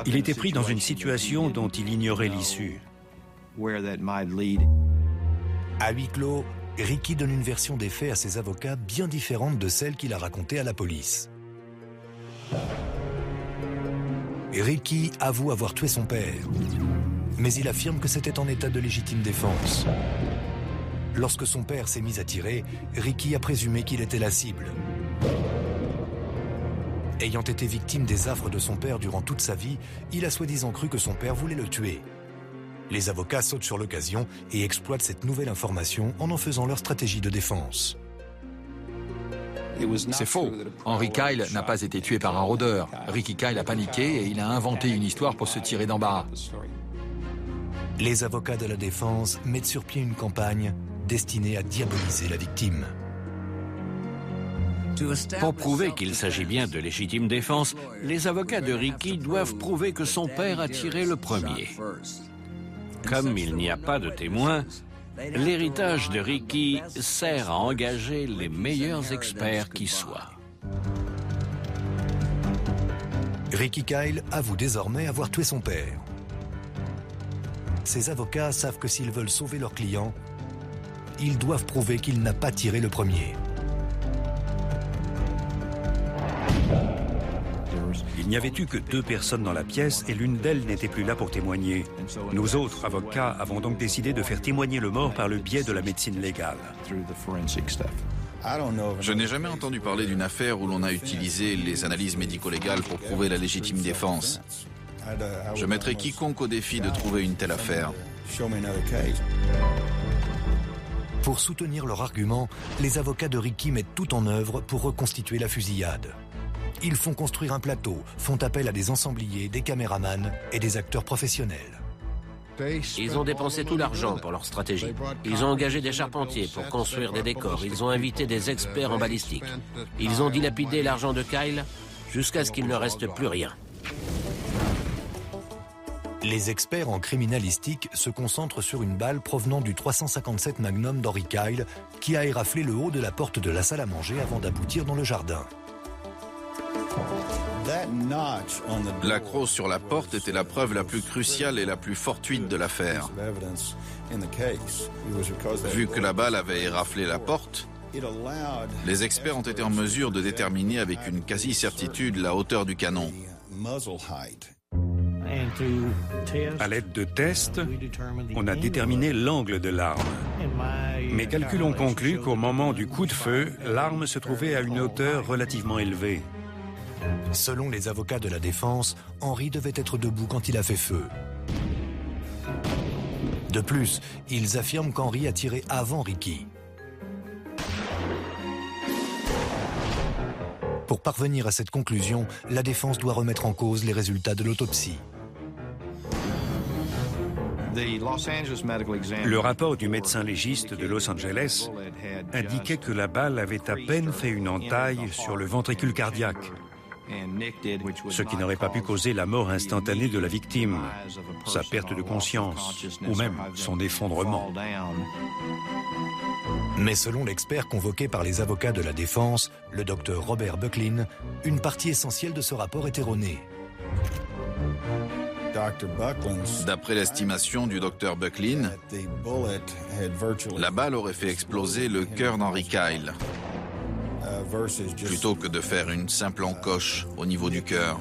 Il était pris dans une situation dont il ignorait l'issue. À huis clos, Ricky donne une version des faits à ses avocats bien différente de celle qu'il a racontée à la police. Ricky avoue avoir tué son père, mais il affirme que c'était en état de légitime défense. Lorsque son père s'est mis à tirer, Ricky a présumé qu'il était la cible. Ayant été victime des affres de son père durant toute sa vie, il a soi-disant cru que son père voulait le tuer. Les avocats sautent sur l'occasion et exploitent cette nouvelle information en faisant leur stratégie de défense. C'est faux. Henry Kyle n'a pas été tué par un rôdeur. Ricky Kyle a paniqué et il a inventé une histoire pour se tirer d'embarras. Les avocats de la défense mettent sur pied une campagne destinée à diaboliser la victime. Pour prouver qu'il s'agit bien de légitime défense, les avocats de Ricky doivent prouver que son père a tiré le premier. Comme il n'y a pas de témoins, l'héritage de Ricky sert à engager les meilleurs experts qui soient. Ricky Kyle avoue désormais avoir tué son père. Ses avocats savent que s'ils veulent sauver leur client, ils doivent prouver qu'il n'a pas tiré le premier. Il n'y avait eu que 2 personnes dans la pièce et l'une d'elles n'était plus là pour témoigner. Nous autres avocats avons donc décidé de faire témoigner le mort par le biais de la médecine légale. Je n'ai jamais entendu parler d'une affaire où l'on a utilisé les analyses médico-légales pour prouver la légitime défense. Je mettrai quiconque au défi de trouver une telle affaire. Pour soutenir leur argument, les avocats de Ricky mettent tout en œuvre pour reconstituer la fusillade. Ils font construire un plateau, font appel à des ensembliers, des caméramans et des acteurs professionnels. Ils ont dépensé tout l'argent pour leur stratégie. Ils ont engagé des charpentiers pour construire des décors. Ils ont invité des experts en balistique. Ils ont dilapidé l'argent de Kyle jusqu'à ce qu'il ne reste plus rien. Les experts en criminalistique se concentrent sur une balle provenant du 357 Magnum d'Henry Kyle qui a éraflé le haut de la porte de la salle à manger avant d'aboutir dans le jardin. La crosse sur la porte était la preuve la plus cruciale et la plus fortuite de l'affaire. Vu que la balle avait éraflé la porte, les experts ont été en mesure de déterminer avec une quasi-certitude la hauteur du canon. À l'aide de tests, on a déterminé l'angle de l'arme. Mes calculs ont conclu qu'au moment du coup de feu, l'arme se trouvait à une hauteur relativement élevée. Selon les avocats de la défense, Henry devait être debout quand il a fait feu. De plus, ils affirment qu'Henry a tiré avant Ricky. Pour parvenir à cette conclusion, la défense doit remettre en cause les résultats de l'autopsie. Le rapport du médecin légiste de Los Angeles indiquait que la balle avait à peine fait une entaille sur le ventricule cardiaque, ce qui n'aurait pas pu causer la mort instantanée de la victime, sa perte de conscience ou même son effondrement. Mais selon l'expert convoqué par les avocats de la défense, le docteur Robert Bucklin, une partie essentielle de ce rapport est erronée. D'après l'estimation du docteur Bucklin, la balle aurait fait exploser le cœur d'Henry Kyle, plutôt que de faire une simple encoche au niveau du cœur.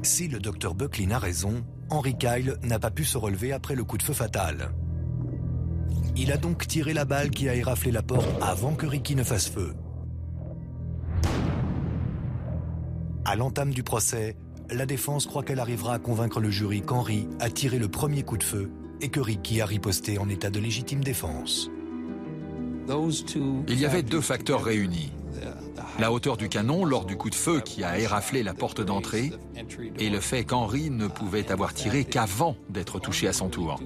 Si le docteur Bucklin a raison, Henry Kyle n'a pas pu se relever après le coup de feu fatal. Il a donc tiré la balle qui a éraflé la porte avant que Ricky ne fasse feu. À l'entame du procès, la défense croit qu'elle arrivera à convaincre le jury qu'Henry a tiré le premier coup de feu et que Ricky a riposté en état de légitime défense. Il y avait deux facteurs réunis. La hauteur du canon lors du coup de feu qui a éraflé la porte d'entrée et le fait qu'Henry ne pouvait avoir tiré qu'avant d'être touché à son tour.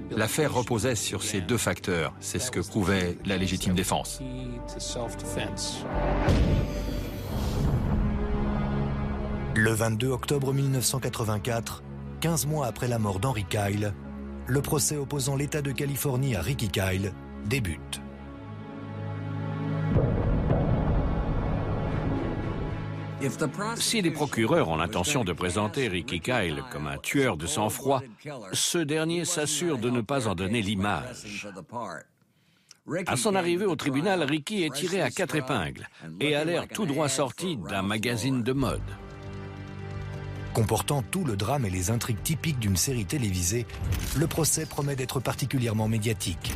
L'affaire reposait sur ces deux facteurs, c'est ce que prouvait la légitime défense. Le 22 octobre 1984, 15 mois après la mort d'Henry Kyle, le procès opposant l'État de Californie à Ricky Kyle débute. Si les procureurs ont l'intention de présenter Ricky Kyle comme un tueur de sang-froid, ce dernier s'assure de ne pas en donner l'image. À son arrivée au tribunal, Ricky est tiré à 4 épingles et a l'air tout droit sorti d'un magazine de mode. Comportant tout le drame et les intrigues typiques d'une série télévisée, le procès promet d'être particulièrement médiatique.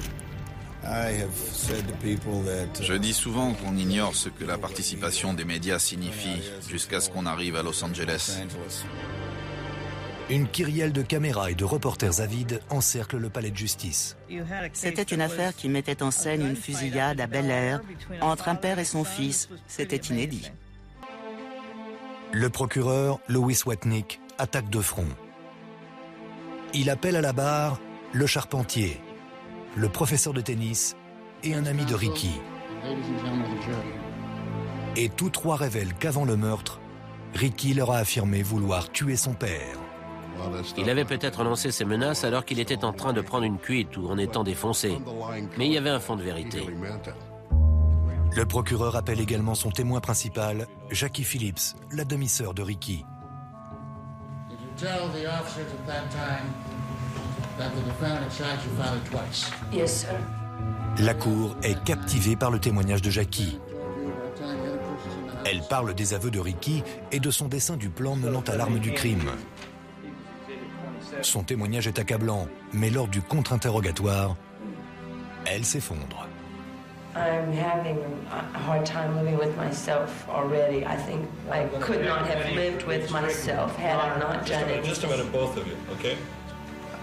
Je dis souvent qu'on ignore ce que la participation des médias signifie jusqu'à ce qu'on arrive à Los Angeles. Une kyrielle de caméras et de reporters avides encercle le palais de justice. C'était une affaire qui mettait en scène une fusillade à Bel Air entre un père et son fils. C'était inédit. Le procureur, Louis Watnick, attaque de front. Il appelle à la barre le charpentier, le professeur de tennis et un ami de Ricky. Et tous trois révèlent qu'avant le meurtre, Ricky leur a affirmé vouloir tuer son père. Il avait peut-être lancé ses menaces alors qu'il était en train de prendre une cuite ou en étant défoncé. Mais il y avait un fond de vérité. Le procureur appelle également son témoin principal, Jackie Phillips, la demi-sœur de Ricky. La cour est captivée par le témoignage de Jackie. Elle parle des aveux de Ricky et de son dessin du plan menant à l'arme du crime. Son témoignage est accablant, mais lors du contre-interrogatoire, elle s'effondre. I'm having a hard time living with myself already. I think I could not have lived with myself had I not done it. Just a minute, both of you, okay?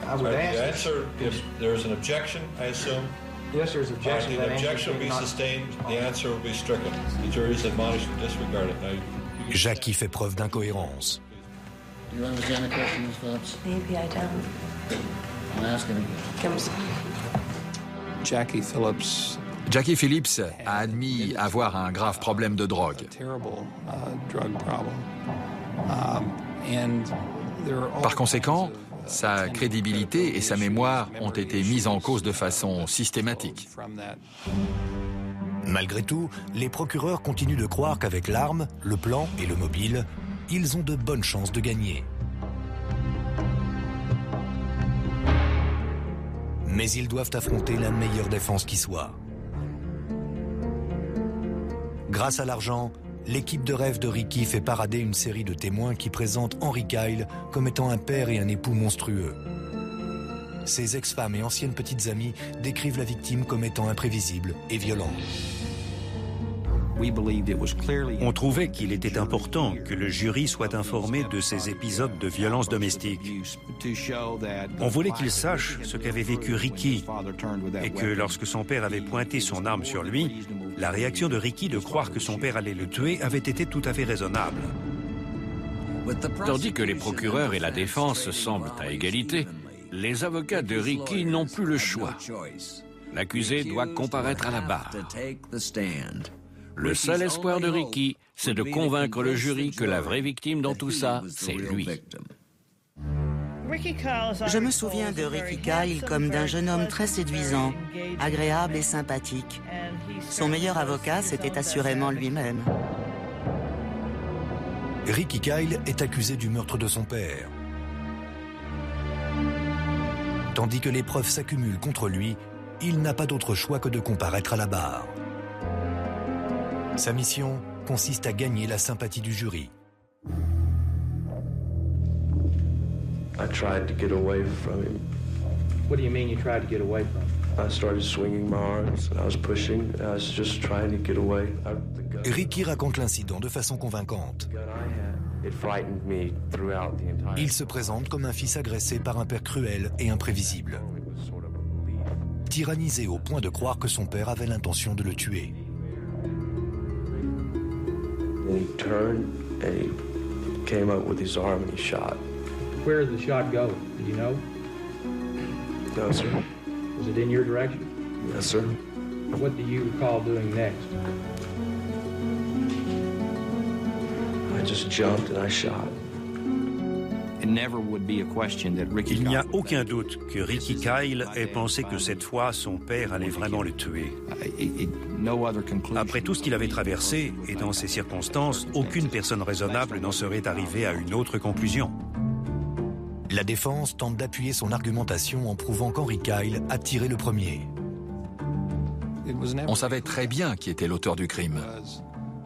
I would ask. The answer, if there's an objection, I assume. Yes, there's objection. The objection will be sustained. The answer will be stricken. The jury is admonished to disregard it. Now, Jackie fait preuve d'incohérence. Do you understand the question, Ms. Phillips? Maybe I don't. I'm asking again. Jackie Phillips a admis avoir un grave problème de drogue. Par conséquent, sa crédibilité et sa mémoire ont été mises en cause de façon systématique. Malgré tout, les procureurs continuent de croire qu'avec l'arme, le plan et le mobile, ils ont de bonnes chances de gagner. Mais ils doivent affronter la meilleure défense qui soit. Grâce à l'argent, l'équipe de rêve de Ricky fait parader une série de témoins qui présentent Henry Kyle comme étant un père et un époux monstrueux. Ses ex-femmes et anciennes petites amies décrivent la victime comme étant imprévisible et violente. On trouvait qu'il était important que le jury soit informé de ces épisodes de violence domestique. On voulait qu'il sache ce qu'avait vécu Ricky et que lorsque son père avait pointé son arme sur lui, la réaction de Ricky de croire que son père allait le tuer avait été tout à fait raisonnable. Tandis que les procureurs et la défense semblent à égalité, les avocats de Ricky n'ont plus le choix. L'accusé doit comparaître à la barre. Le seul espoir de Ricky, c'est de convaincre le jury que la vraie victime dans tout ça, c'est lui. Je me souviens de Ricky Kyle comme d'un jeune homme très séduisant, agréable et sympathique. Son meilleur avocat, c'était assurément lui-même. Ricky Kyle est accusé du meurtre de son père. Tandis que les preuves s'accumulent contre lui, il n'a pas d'autre choix que de comparaître à la barre. Sa mission consiste à gagner la sympathie du jury. I tried to get away from him. What do you mean you tried to get away from him? I started swinging my arms, and I was pushing, and I was just trying to get away. Ricky raconte l'incident de façon convaincante. Il se présente comme un fils agressé par un père cruel et imprévisible. Tyrannisé au point de croire que son père avait l'intention de le tuer. Then he turned and he came up with his arm and he shot. Where did the shot go? Do you know? No, sir. Was it in your direction? Yes, sir. What do you recall doing next? I just jumped and I shot. Il n'y a aucun doute que Ricky Kyle ait pensé que cette fois, son père allait vraiment le tuer. Après tout ce qu'il avait traversé, et dans ces circonstances, aucune personne raisonnable n'en serait arrivée à une autre conclusion. La défense tente d'appuyer son argumentation en prouvant qu'Henry Kyle a tiré le premier. On savait très bien qui était l'auteur du crime.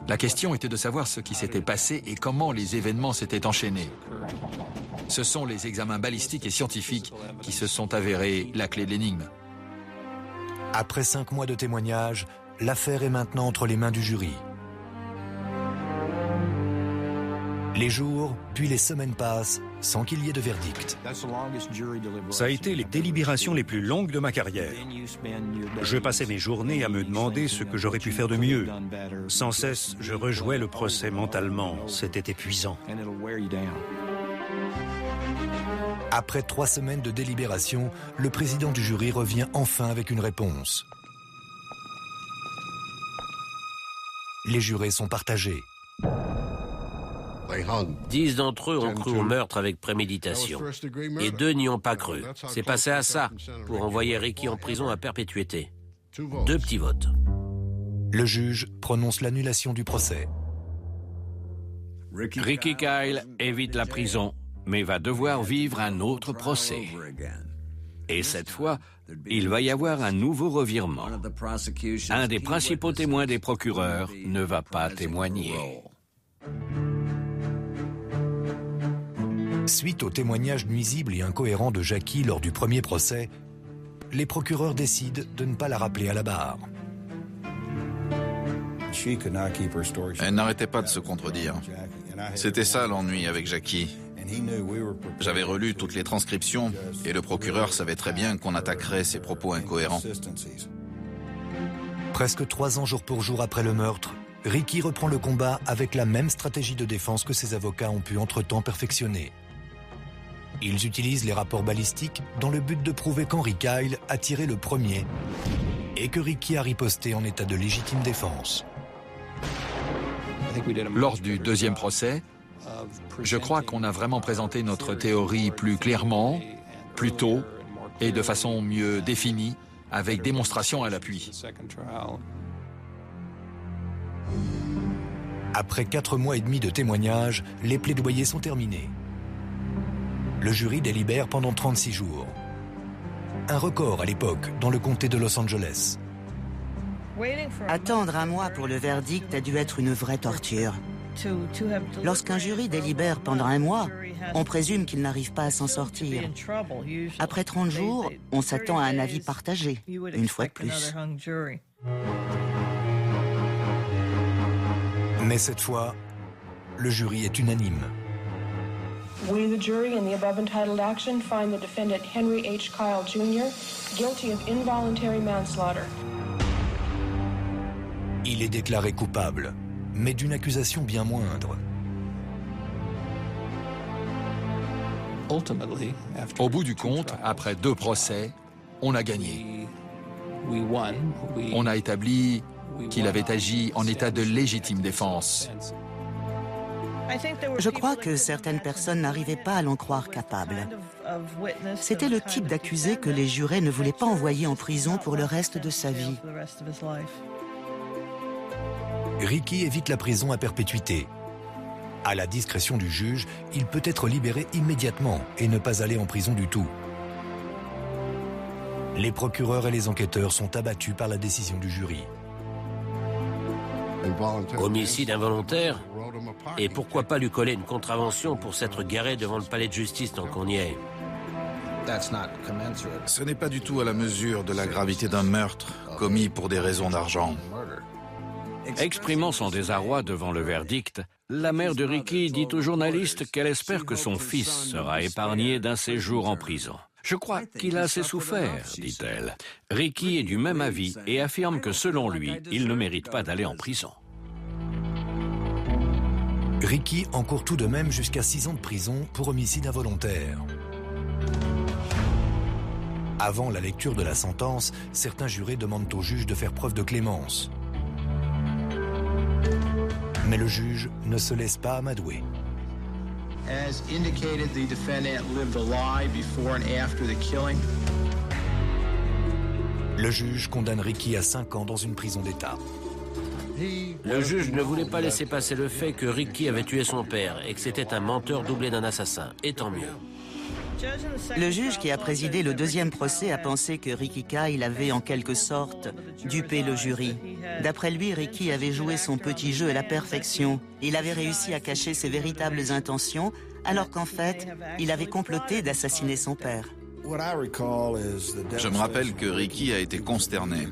La question était de savoir ce qui s'était passé et comment les événements s'étaient enchaînés. Ce sont les examens balistiques et scientifiques qui se sont avérés la clé de l'énigme. Après 5 mois de témoignages, l'affaire est maintenant entre les mains du jury. Les jours, puis les semaines passent sans qu'il y ait de verdict. Ça a été les délibérations les plus longues de ma carrière. Je passais mes journées à me demander ce que j'aurais pu faire de mieux. Sans cesse, je rejouais le procès mentalement. C'était épuisant. Après 3 semaines de délibération, le président du jury revient enfin avec une réponse. Les jurés sont partagés. 10 d'entre eux ont cru au meurtre avec préméditation. Et 2 n'y ont pas cru. C'est passé à ça pour envoyer Ricky en prison à perpétuité. 2 petits votes. Le juge prononce l'annulation du procès. Ricky Kyle évite la prison, mais va devoir vivre un autre procès. Et cette fois, il va y avoir un nouveau revirement. Un des principaux témoins des procureurs ne va pas témoigner. Suite au témoignage nuisible et incohérent de Jackie lors du premier procès, les procureurs décident de ne pas la rappeler à la barre. Elle n'arrêtait pas de se contredire. C'était ça l'ennui avec Jackie. J'avais relu toutes les transcriptions et le procureur savait très bien qu'on attaquerait ses propos incohérents. Presque 3 ans jour pour jour après le meurtre, Ricky reprend le combat avec la même stratégie de défense que ses avocats ont pu entre-temps perfectionner. Ils utilisent les rapports balistiques dans le but de prouver qu'Henry Kyle a tiré le premier et que Ricky a riposté en état de légitime défense. Lors du deuxième procès, je crois qu'on a vraiment présenté notre théorie plus clairement, plus tôt et de façon mieux définie, avec démonstration à l'appui. Après 4 mois et demi de témoignages, les plaidoyers sont terminés. Le jury délibère pendant 36 jours. Un record à l'époque dans le comté de Los Angeles. Attendre un mois pour le verdict a dû être une vraie torture. Lorsqu'un jury délibère pendant un mois, on présume qu'il n'arrive pas à s'en sortir. Après 30 jours, on s'attend à un avis partagé, une fois de plus. Mais cette fois, le jury est unanime. We, the jury, in the above entitled action, find the defendant Henry H. Kyle, Jr. guilty of involuntary manslaughter. Il est déclaré coupable, mais d'une accusation bien moindre. Au bout du compte, après 2 procès, on a gagné. On a établi qu'il avait agi en état de légitime défense. Je crois que certaines personnes n'arrivaient pas à l'en croire capable. C'était le type d'accusé que les jurés ne voulaient pas envoyer en prison pour le reste de sa vie. Ricky évite la prison à perpétuité. À la discrétion du juge, il peut être libéré immédiatement et ne pas aller en prison du tout. Les procureurs et les enquêteurs sont abattus par la décision du jury. Homicide involontaire? Et pourquoi pas lui coller une contravention pour s'être garé devant le palais de justice tant qu'on y est? Ce n'est pas du tout à la mesure de la gravité d'un meurtre commis pour des raisons d'argent. Exprimant son désarroi devant le verdict, la mère de Ricky dit aux journalistes qu'elle espère que son fils sera épargné d'un séjour en prison. « Je crois qu'il a assez souffert, dit-elle. Ricky est du même avis et affirme que selon lui, il ne mérite pas d'aller en prison. Ricky encourt tout de même jusqu'à 6 ans de prison pour homicide involontaire. Avant la lecture de la sentence, certains jurés demandent au juge de faire preuve de clémence. Mais le juge ne se laisse pas amadouer. As indicated, the defendant lived a lie before and after the killing. Le juge condamne Ricky à 5 ans dans une prison d'État. Le juge ne voulait pas laisser passer le fait que Ricky avait tué son père et que c'était un menteur doublé d'un assassin, et tant mieux. Le juge qui a présidé le deuxième procès a pensé que Ricky Kyle avait en quelque sorte dupé le jury. D'après lui, Ricky avait joué son petit jeu à la perfection. Il avait réussi à cacher ses véritables intentions, alors qu'en fait, il avait comploté d'assassiner son père. Je me rappelle que Ricky a été consterné.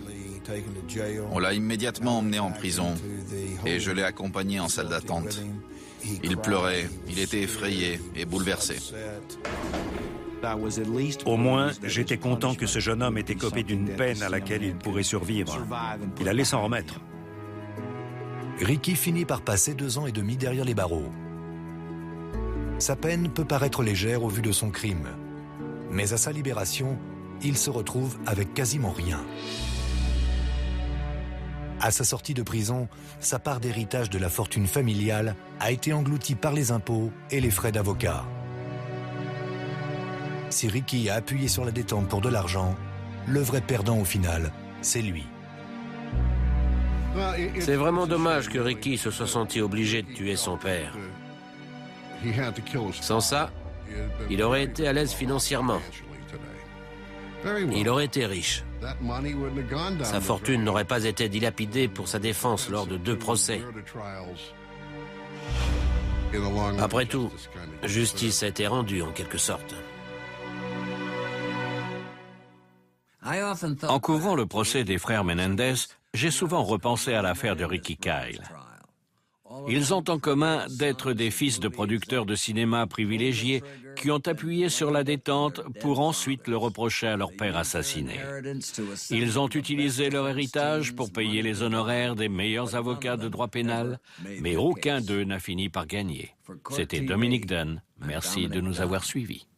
On l'a immédiatement emmené en prison et je l'ai accompagné en salle d'attente. Il pleurait, il était effrayé et bouleversé. Au moins, j'étais content que ce jeune homme ait écopé d'une peine à laquelle il pourrait survivre. Il allait s'en remettre. Ricky finit par passer 2 ans et demi derrière les barreaux. Sa peine peut paraître légère au vu de son crime. Mais à sa libération, il se retrouve avec quasiment rien. À sa sortie de prison, sa part d'héritage de la fortune familiale a été engloutie par les impôts et les frais d'avocat. Si Ricky a appuyé sur la détente pour de l'argent, le vrai perdant au final, c'est lui. C'est vraiment dommage que Ricky se soit senti obligé de tuer son père. Sans ça, il aurait été à l'aise financièrement. Il aurait été riche. Sa fortune n'aurait pas été dilapidée pour sa défense lors de 2 procès. Après tout, justice a été rendue en quelque sorte. En couvrant le procès des frères Menendez, j'ai souvent repensé à l'affaire de Ricky Kyle. Ils ont en commun d'être des fils de producteurs de cinéma privilégiés qui ont appuyé sur la détente pour ensuite le reprocher à leur père assassiné. Ils ont utilisé leur héritage pour payer les honoraires des meilleurs avocats de droit pénal, mais aucun d'eux n'a fini par gagner. C'était Dominique Dunn. Merci de nous avoir suivis.